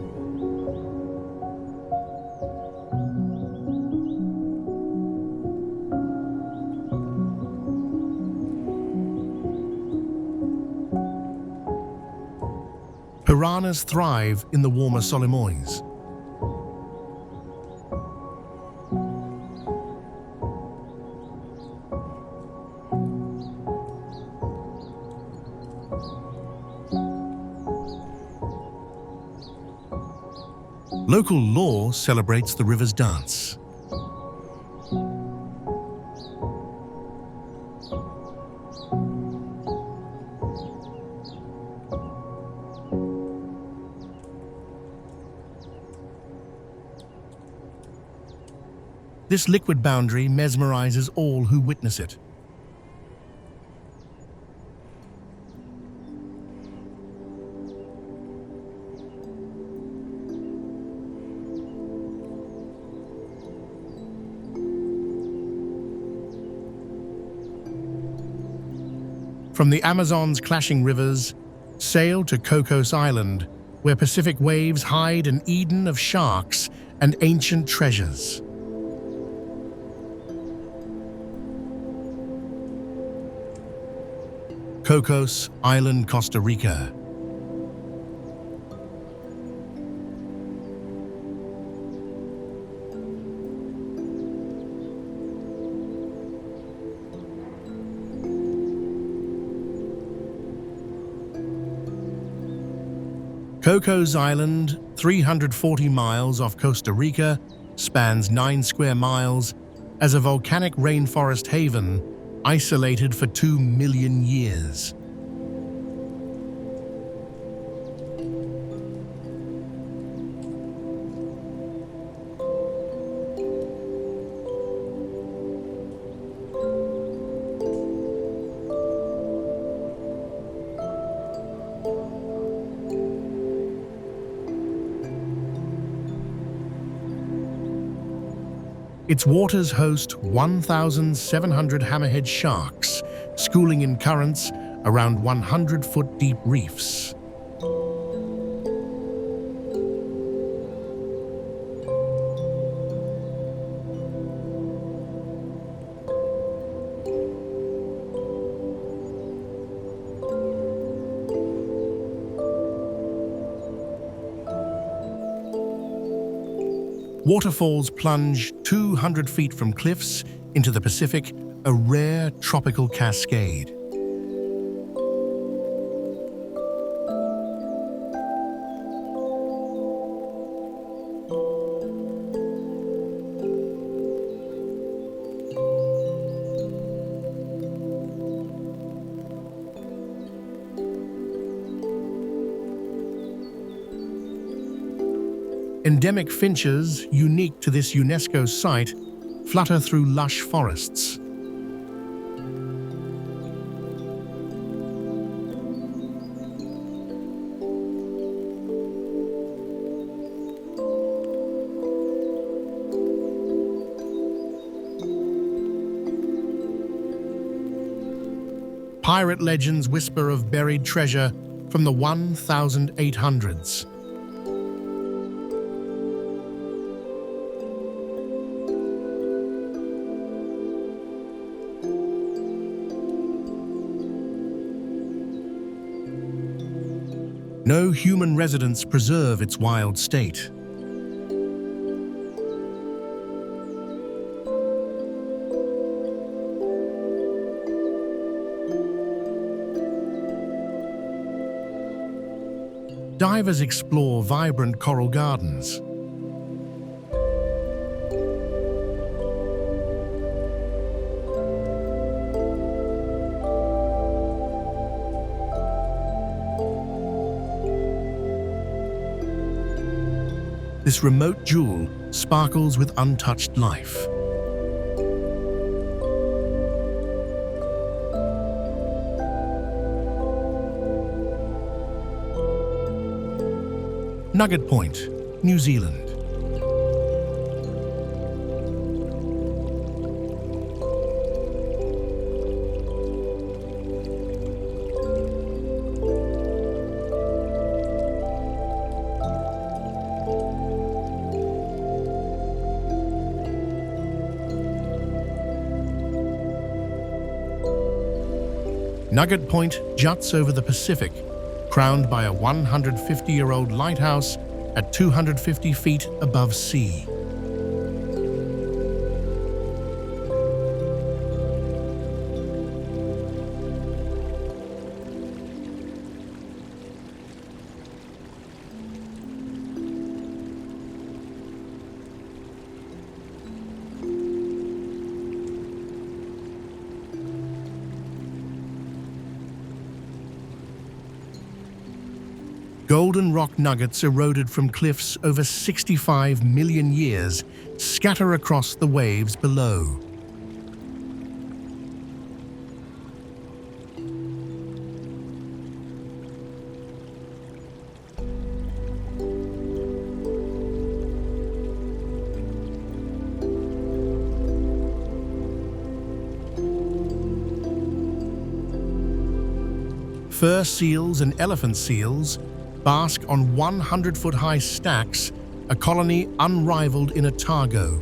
Piranhas thrive in the warmer solimois. Local law celebrates the river's dance. This liquid boundary mesmerizes all who witness it. From the Amazon's clashing rivers, sail to Cocos Island, where Pacific waves hide an Eden of sharks and ancient treasures. Cocos Island, Costa Rica. Cocos Island, 340 miles off Costa Rica, spans 9 square miles as a volcanic rainforest haven isolated for 2 million years. Its waters host 1,700 hammerhead sharks, schooling in currents around 100-foot deep reefs. Waterfalls plunge 200 feet from cliffs into the Pacific, a rare tropical cascade. Endemic finches, unique to this UNESCO site, flutter through lush forests. Pirate legends whisper of buried treasure from the 1800s. No human residents preserve its wild state. divers explore vibrant coral gardens. This remote jewel sparkles with untouched life. Nugget Point, New Zealand. Nugget Point juts over the Pacific, crowned by a 150-year-old lighthouse at 250 feet above sea. Golden rock nuggets eroded from cliffs over 65 million years scatter across the waves below. Fur seals and elephant seals bask on 100-foot-high stacks, a colony unrivaled in Otago.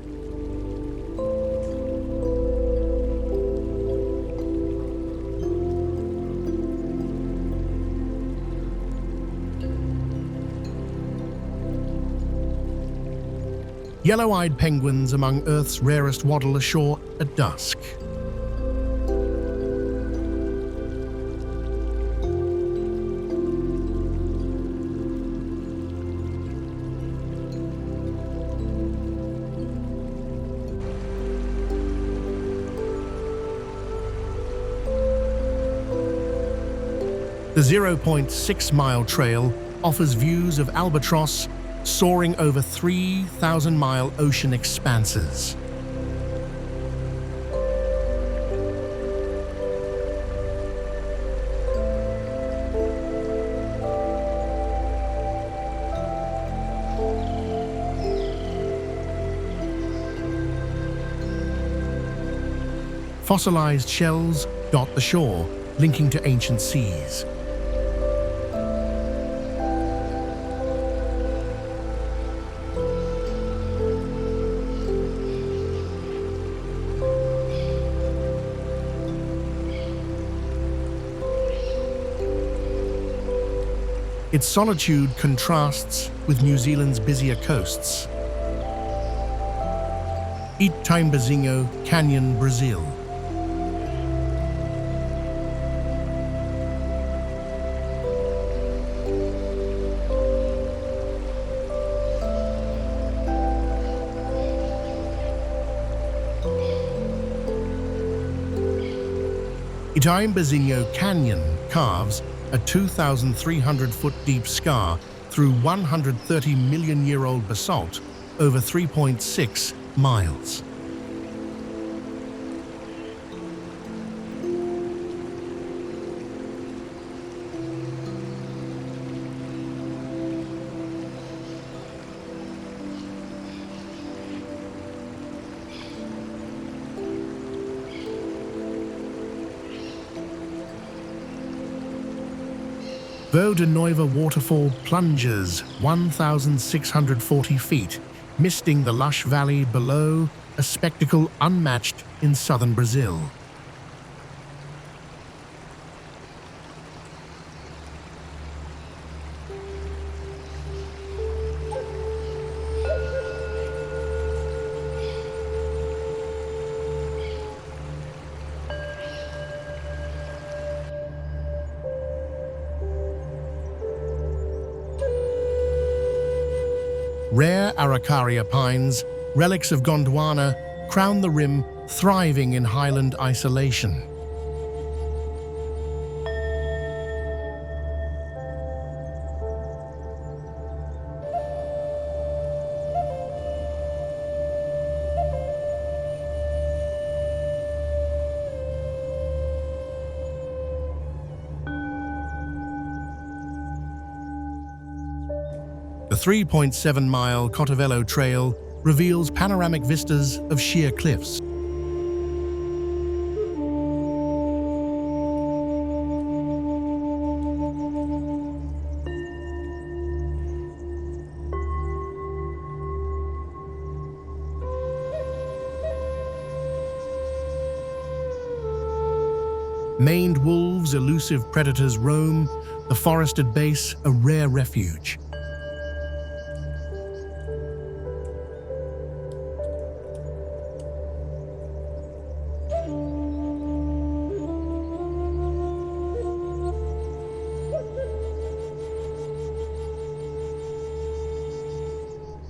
Yellow-eyed penguins among Earth's rarest waddle ashore at dusk. The 0.6-mile trail offers views of albatross soaring over 3,000-mile ocean expanses. Fossilized shells dot the shore, linking to ancient seas. Its solitude contrasts with New Zealand's busier coasts. Itambazinho Canyon, Brazil. Itambazinho Canyon carves a 2,300-foot-deep scar through 130-million-year-old basalt over 3.6 miles. Vaux de Noiva waterfall plunges 1,640 feet, misting the lush valley below, a spectacle unmatched in southern Brazil. Rare Araucaria pines, relics of Gondwana, crown the rim, thriving in highland isolation. The 3.7-mile Cottovello Trail reveals panoramic vistas of sheer cliffs. Maned wolves, elusive predators roam, the forested base a rare refuge.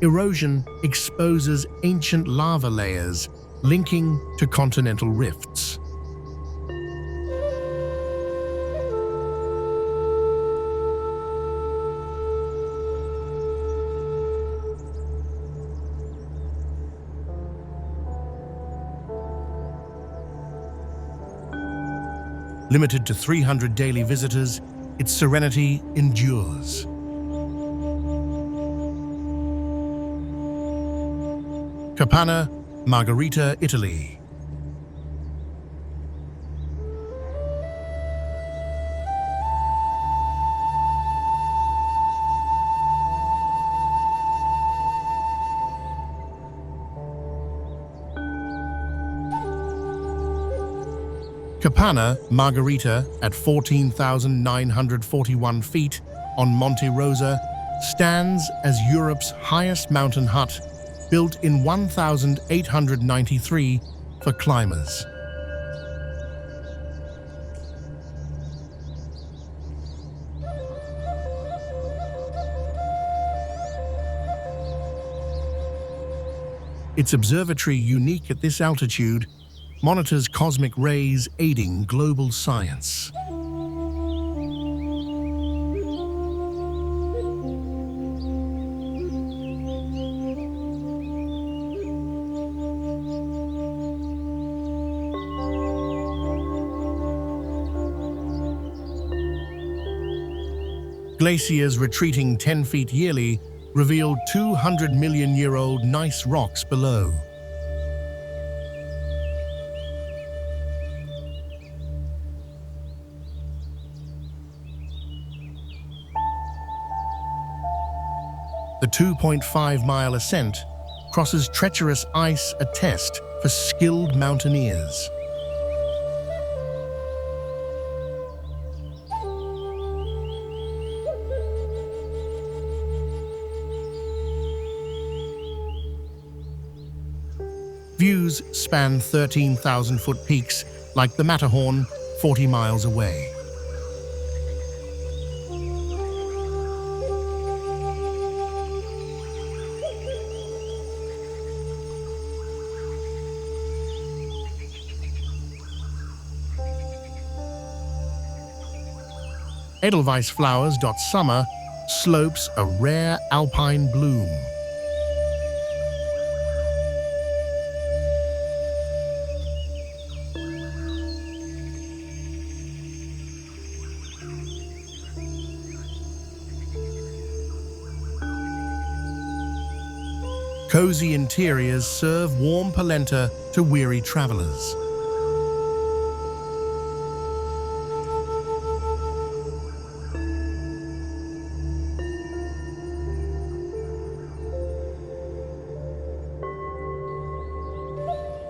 Erosion exposes ancient lava layers, linking to continental rifts. Limited to 300 daily visitors, its serenity endures. Capanna, Margherita, Italy. Capanna, Margherita, at 14,941 feet on Monte Rosa, stands as Europe's highest mountain hut, built in 1893 for climbers. Its observatory, unique at this altitude, monitors cosmic rays aiding global science. Glaciers retreating 10 feet yearly reveal 200-million-year-old gneiss rocks below. The 2.5-mile ascent crosses treacherous ice, a test for skilled mountaineers. Views span 13,000-foot peaks like the Matterhorn, 40 miles away. Edelweiss flowers dot summer slopes a rare alpine bloom. Cozy interiors serve warm polenta to weary travelers.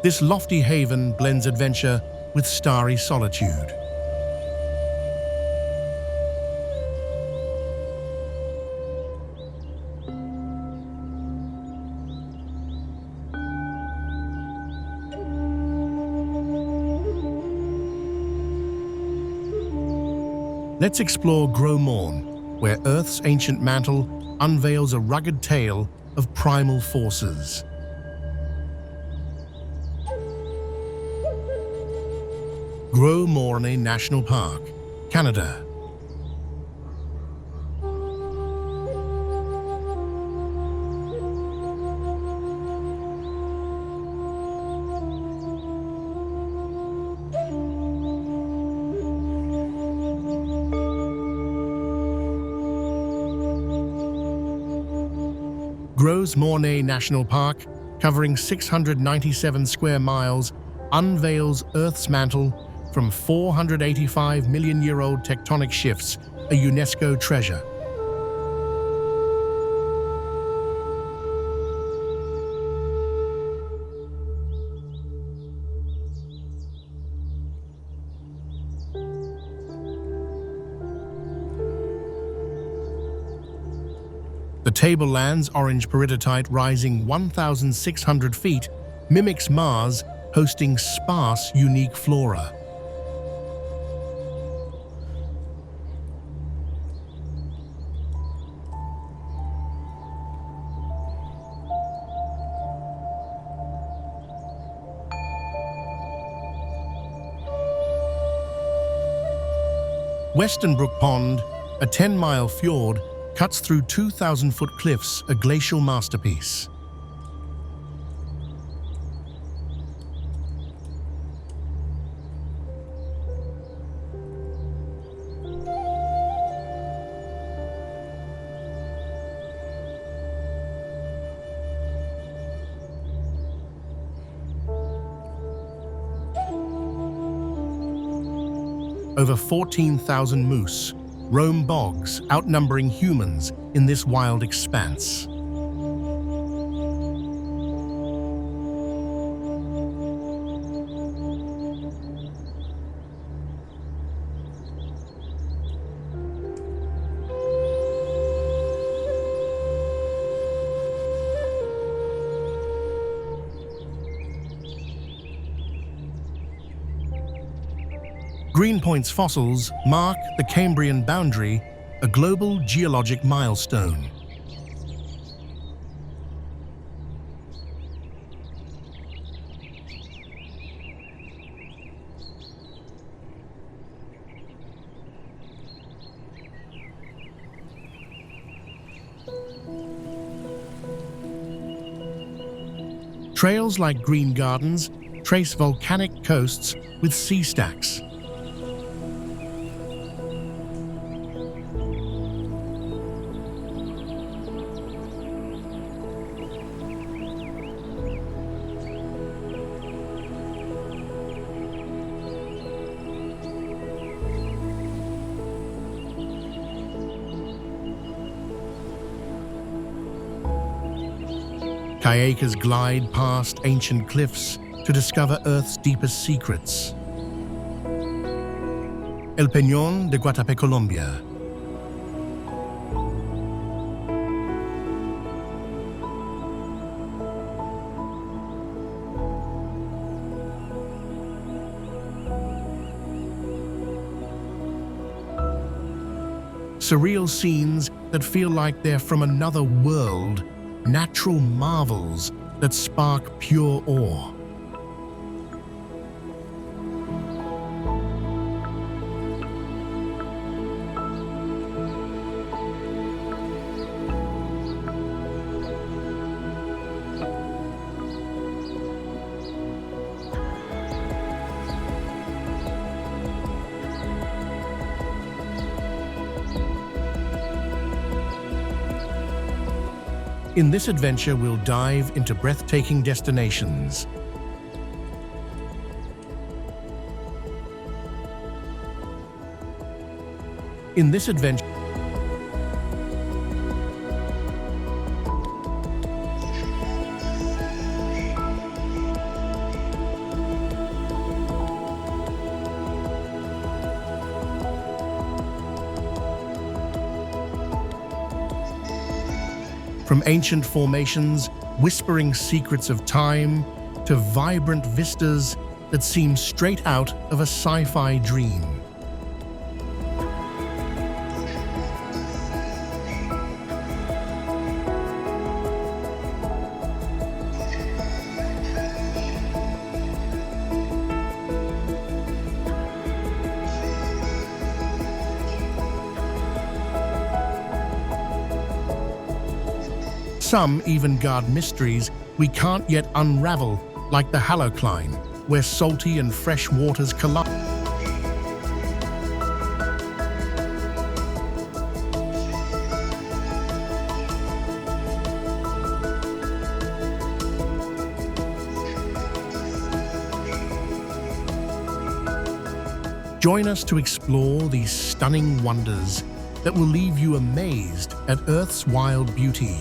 This lofty haven blends adventure with starry solitude. Let's explore Gros Morne, where Earth's ancient mantle unveils a rugged tale of primal forces. Gros Morne National Park, Canada. Gros Morne National Park, covering 697 square miles, unveils Earth's mantle from 485-million-year-old tectonic shifts, a UNESCO treasure. The tablelands orange peridotite rising 1,600 feet mimics Mars, hosting sparse, unique flora. Westernbrook Pond, a 10-mile fjord, cuts through 2,000-foot cliffs, a glacial masterpiece. Over 14,000 moose roam bogs, outnumbering humans in this wild expanse. Greenpoint's fossils mark the Cambrian boundary, a global geologic milestone. Trails like Green Gardens trace volcanic coasts with sea stacks. Kayakers glide past ancient cliffs to discover Earth's deepest secrets. El Peñón de Guatapé, Colombia. Surreal scenes that feel like they're from another world. Natural marvels that spark pure awe. In this adventure, we'll dive into breathtaking destinations. In this adventure, from ancient formations, whispering secrets of time, to vibrant vistas that seem straight out of a sci-fi dream. Some even guard mysteries we can't yet unravel, like the halocline, where salty and fresh waters collide. Join us to explore these stunning wonders that will leave you amazed at Earth's wild beauty.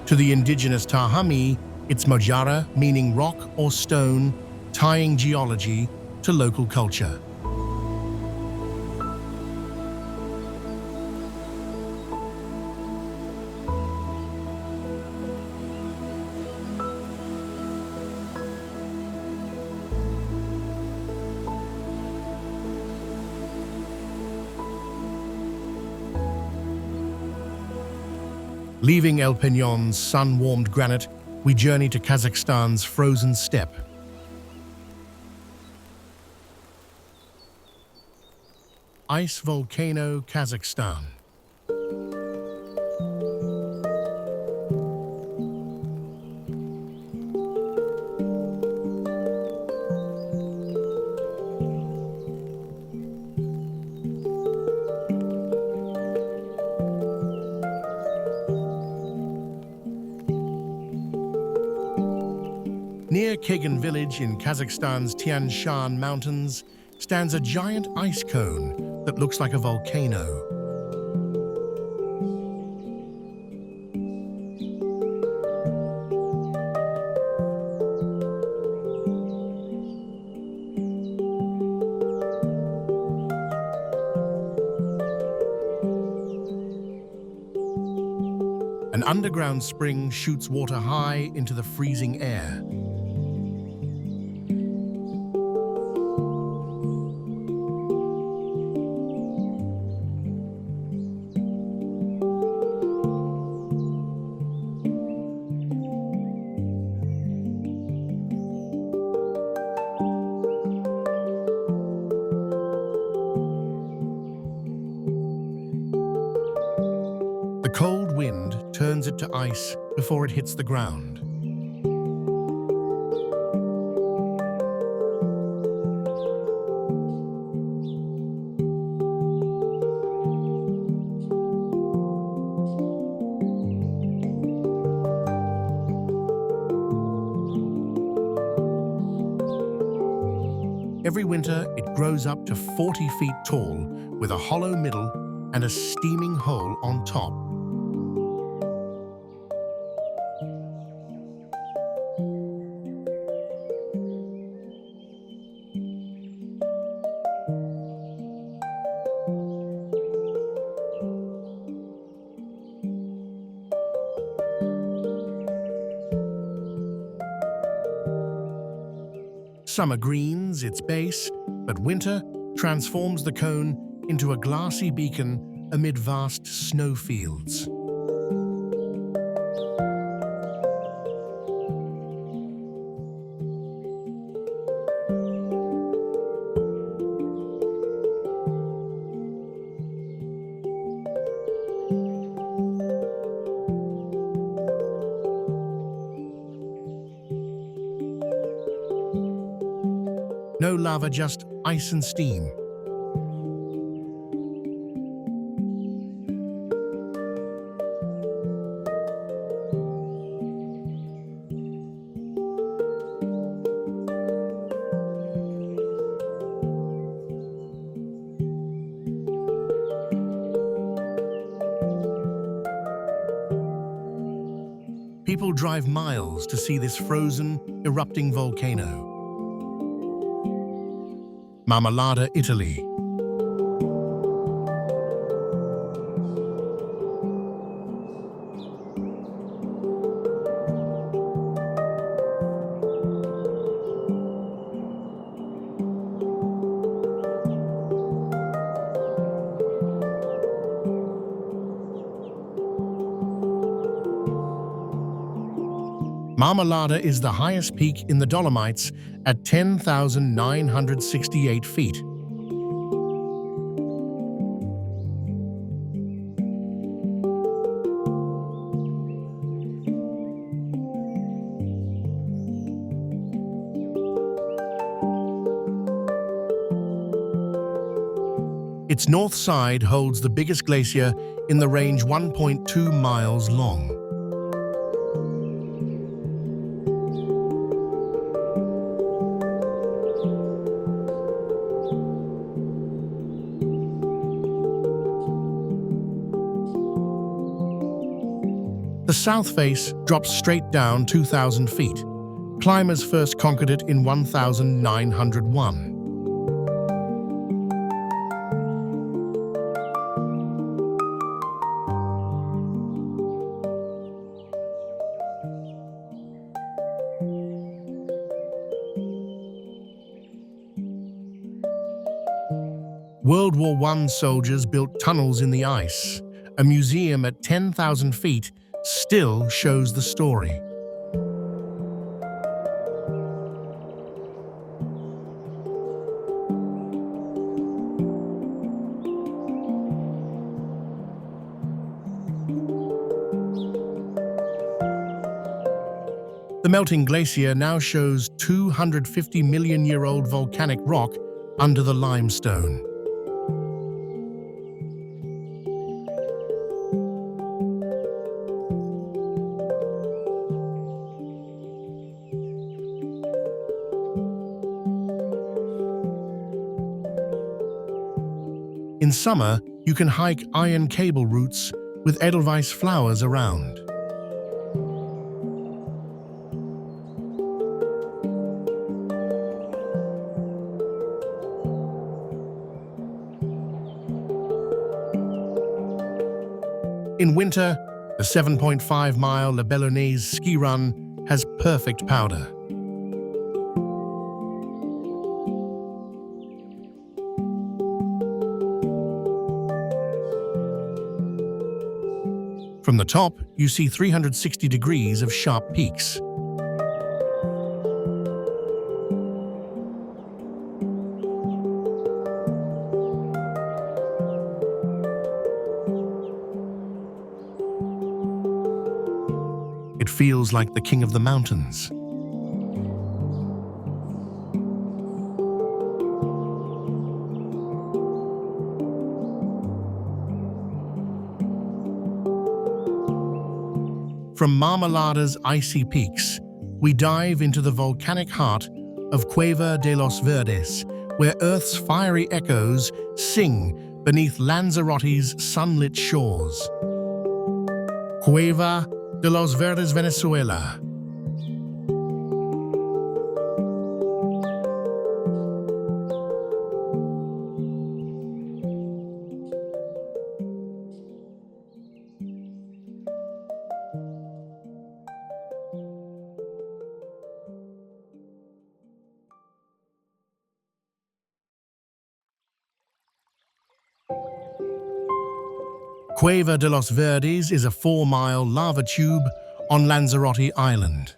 To the indigenous Tahami, it's Mojara, meaning rock or stone, tying geology to local culture. Leaving El Peñon's sun-warmed granite, we journey to Kazakhstan's frozen steppe. Ice Volcano, Kazakhstan. Near Kagan village in Kazakhstan's Tian Shan Mountains stands a giant ice cone that looks like a volcano. An underground spring shoots water high into the freezing air. The cold wind turns it to ice before it hits the ground. Every winter, it grows up to 40 feet tall, with a hollow middle and a steaming hole on top. Summer greens its base, but winter transforms the cone into a glassy beacon amid vast snowfields. No lava, just ice and steam. People drive miles to see this frozen, erupting volcano. Marmolada, Italy. Marmolada is the highest peak in the Dolomites at 10,968 feet. Its north side holds the biggest glacier in the range, 1.2 miles long. The south face drops straight down 2,000 feet. Climbers first conquered it in 1901. World War I soldiers built tunnels in the ice. A museum at 10,000 feet still shows the story. The melting glacier now shows 250-million-year-old volcanic rock under the limestone. In summer, you can hike iron cable routes with Edelweiss flowers around. In winter, the 7.5-mile La Bellonnaise ski run has perfect powder. From the top, you see 360 degrees of sharp peaks. It feels like the king of the mountains. From Marmolada's icy peaks, we dive into the volcanic heart of Cueva de los Verdes, where Earth's fiery echoes sing beneath Lanzarote's sunlit shores. Cueva de los Verdes, Venezuela. Cueva de los Verdes is a 4-mile lava tube on Lanzarote Island.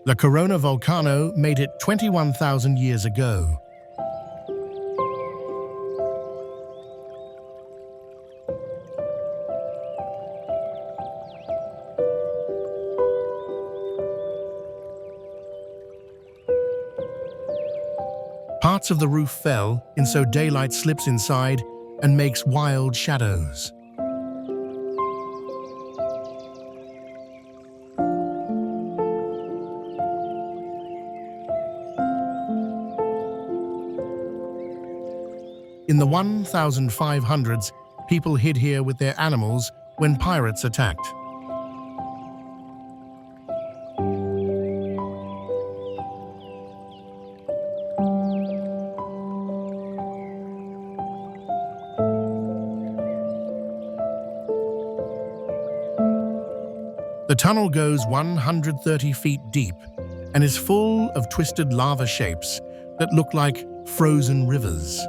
La Corona Volcano made it 21,000 years ago. Parts of the roof fell, and so daylight slips inside and makes wild shadows. In the 1500s, people hid here with their animals when pirates attacked. The tunnel goes 130 feet deep and is full of twisted lava shapes that look like frozen rivers.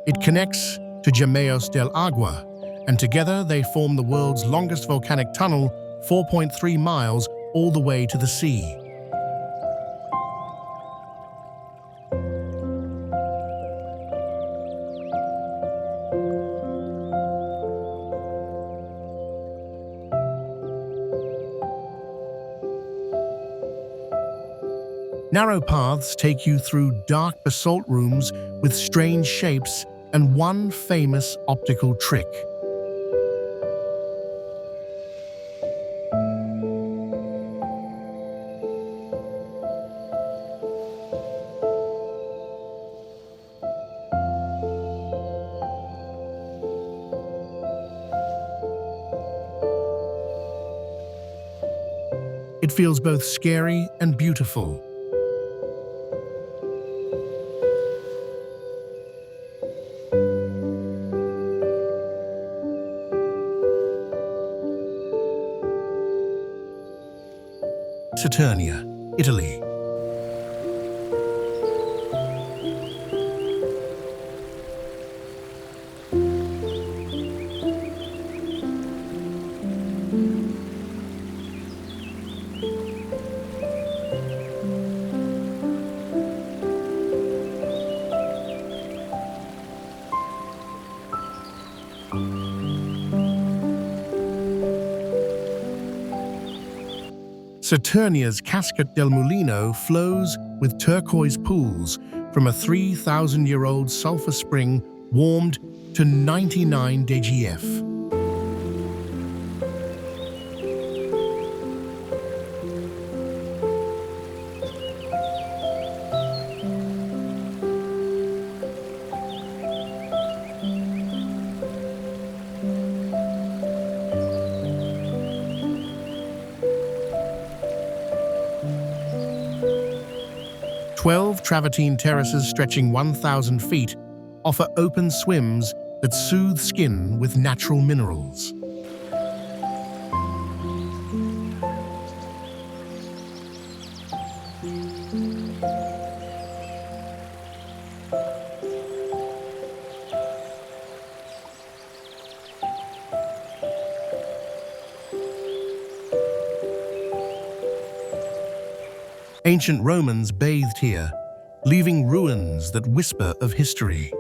It connects to Llameos del Agua, and together they form the world's longest volcanic tunnel, 4.3 miles all the way to the sea. Narrow paths take you through dark basalt rooms with strange shapes and one famous optical trick. It feels both scary and beautiful. Saturnia, Italy. Saturnia's Cascade del Mulino flows with turquoise pools from a 3,000-year-old sulfur spring warmed to 99 degf. 12 travertine terraces stretching 1,000 feet offer open swims that soothe skin with natural minerals. Ancient Romans bathed here, leaving ruins that whisper of history.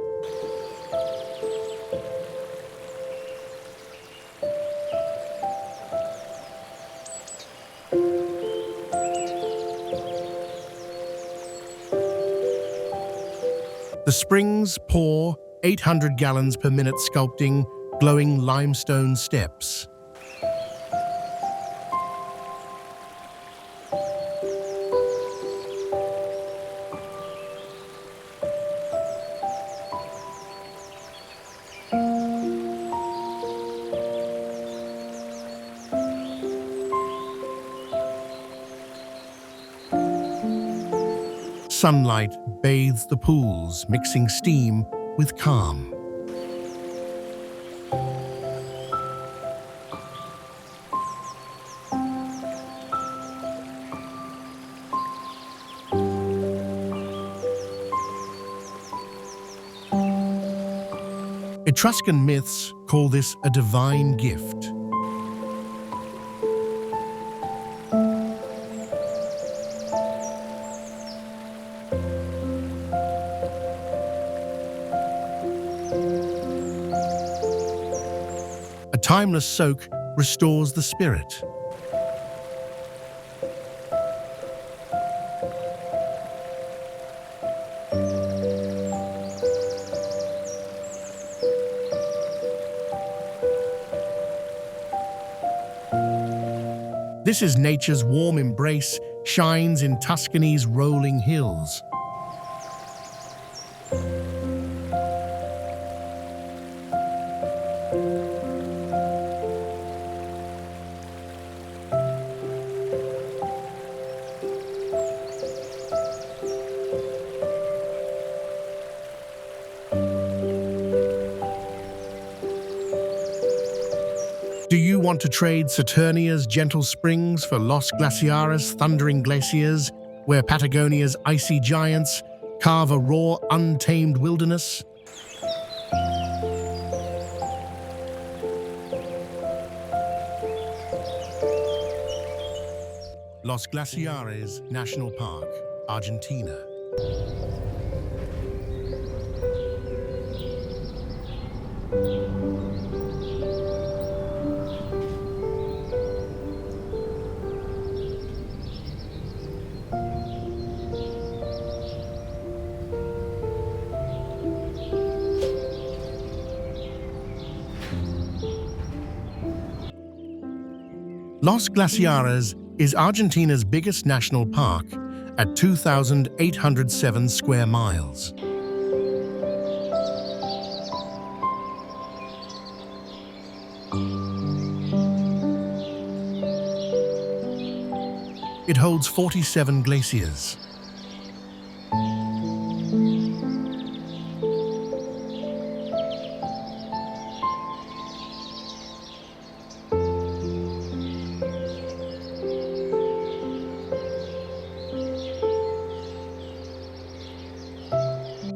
The springs pour 800 gallons per minute, sculpting glowing limestone steps. Sunlight bathes the pools, mixing steam with calm. Etruscan myths call this a divine gift. A timeless soak restores the spirit. This is nature's warm embrace, shines in Tuscany's rolling hills. Do you want to trade Saturnia's gentle springs for Los Glaciares' thundering glaciers, where Patagonia's icy giants carve a raw, untamed wilderness? Los Glaciares National Park, Argentina. Los Glaciares is Argentina's biggest national park at 2,807 square miles. It holds 47 glaciers.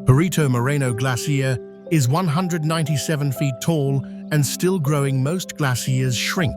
Perito Moreno Glacier is 197 feet tall and still growing. Most glaciers shrink.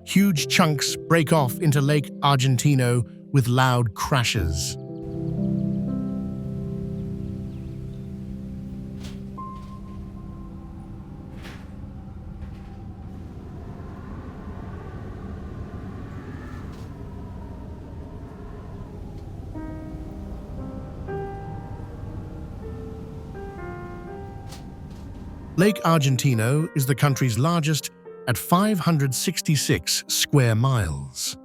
Huge chunks break off into Lake Argentino with loud crashes. Lake Argentino is the country's largest at 566 square miles.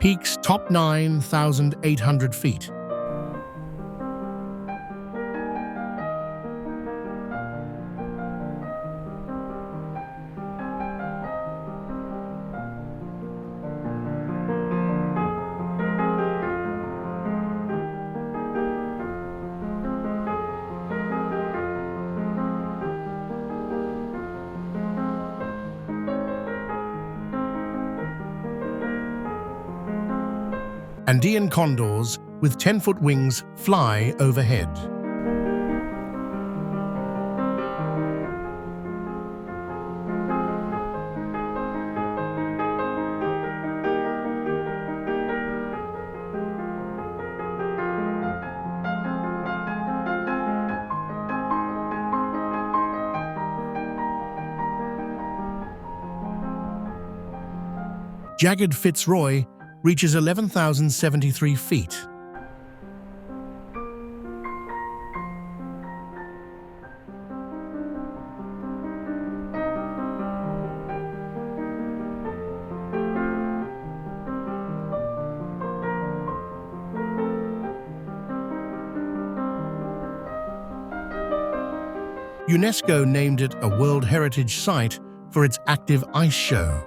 Peaks top 9,800 feet. Andean condors with 10-foot wings fly overhead. Jagged Fitzroy reaches 11,073 feet. UNESCO named it a World Heritage Site for its active ice show.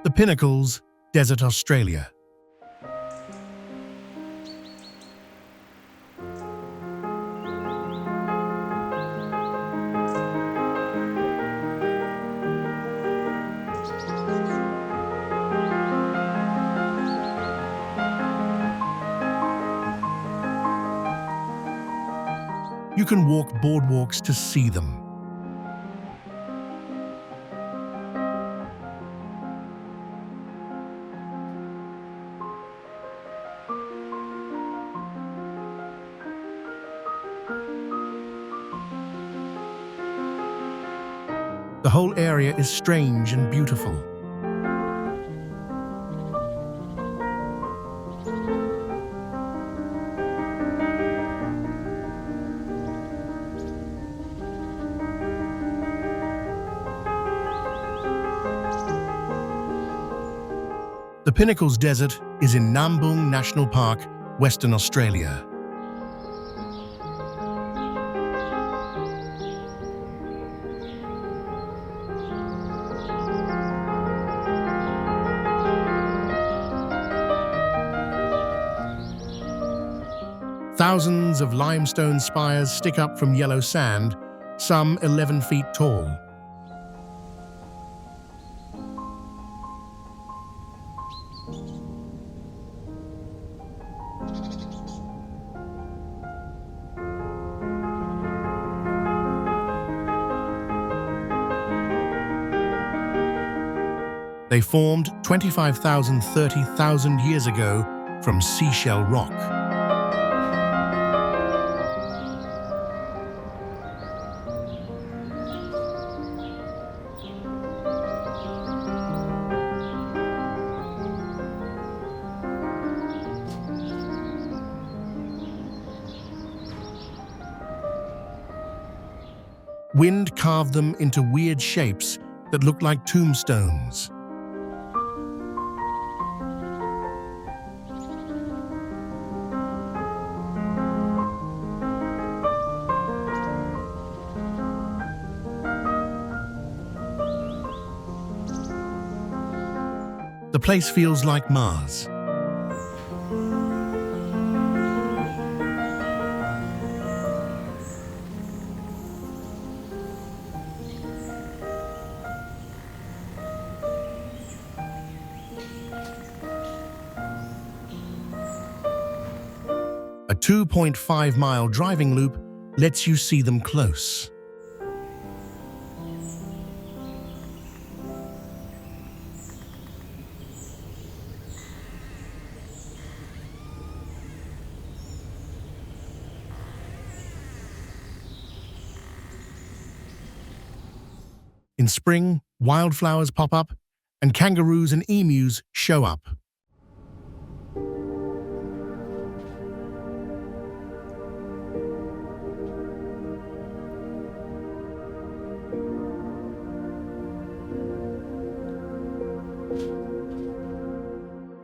The Pinnacles, Desert Australia. You can walk boardwalks to see them. The whole area is strange and beautiful. The Pinnacles Desert is in Nambung National Park, Western Australia. Thousands of limestone spires stick up from yellow sand, some 11 feet tall. They formed 30,000 years ago from seashell rock. Wind carved them into weird shapes that look like tombstones. The place feels like Mars. A 2.5-mile driving loop lets you see them close. In spring, wildflowers pop up, and kangaroos and emus show up.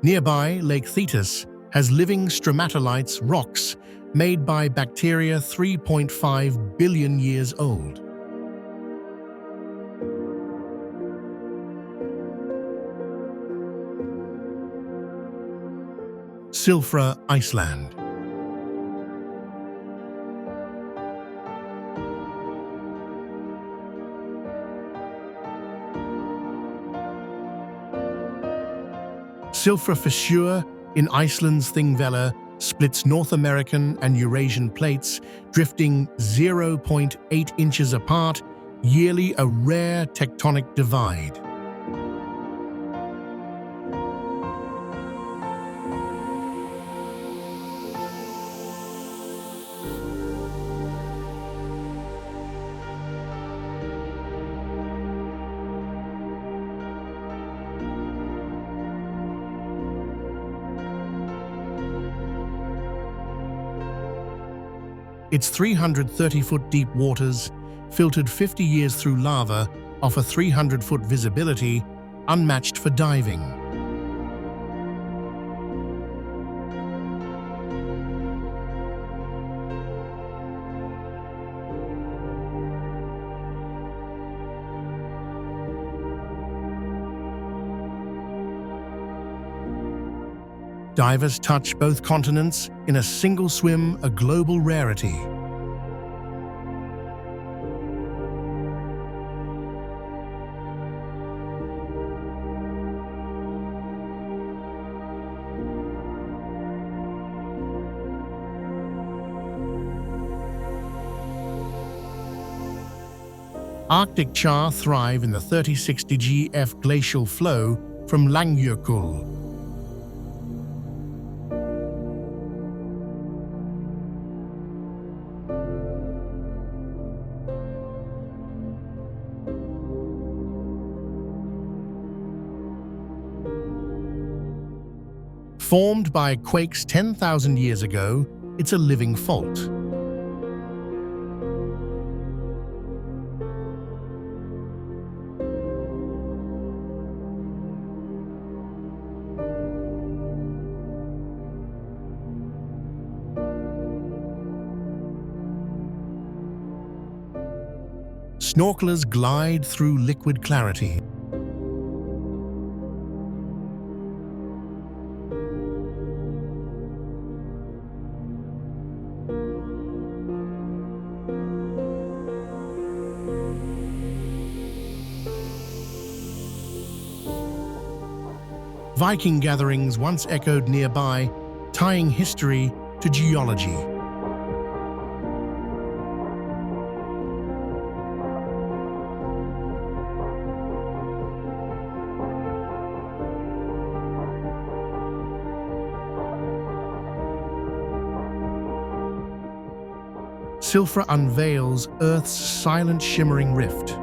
Nearby, Lake Thetis has living stromatolites, rocks, made by bacteria 3.5 billion years old. Silfra, Iceland. Silfra fissure in Iceland's Thingvellir splits North American and Eurasian plates, drifting 0.8 inches apart, yearly a rare tectonic divide. Its 330-foot deep waters, filtered 50 years through lava, offer 300-foot visibility, unmatched for diving. Divers touch both continents in a single swim, a global rarity. Arctic char thrive in the 3060 GF glacial flow from Langjökull. Formed by quakes 10,000 years ago, it's a living fault. Snorkelers glide through liquid clarity. Viking gatherings once echoed nearby, tying history to geology. Silfra unveils Earth's silent shimmering rift.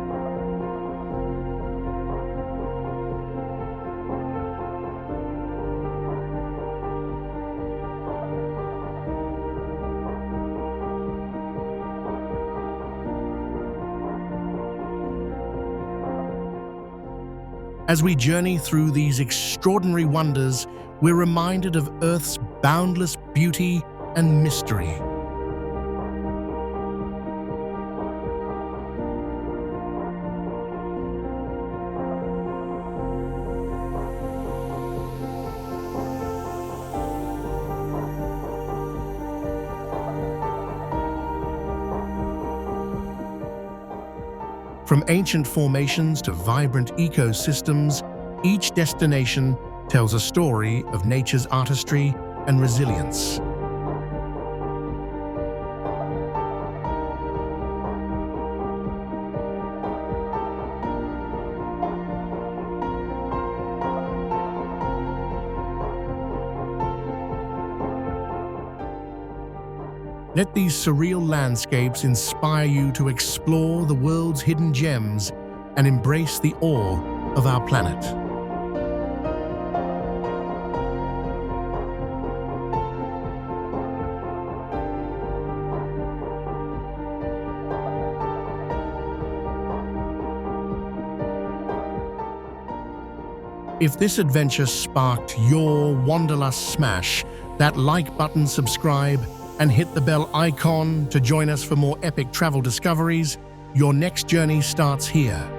As we journey through these extraordinary wonders, we're reminded of Earth's boundless beauty and mystery. From ancient formations to vibrant ecosystems, each destination tells a story of nature's artistry and resilience. Let these surreal landscapes inspire you to explore the world's hidden gems and embrace the awe of our planet. If this adventure sparked your wanderlust, smash that like button, subscribe, and hit the bell icon to join us for more epic travel discoveries. Your next journey starts here.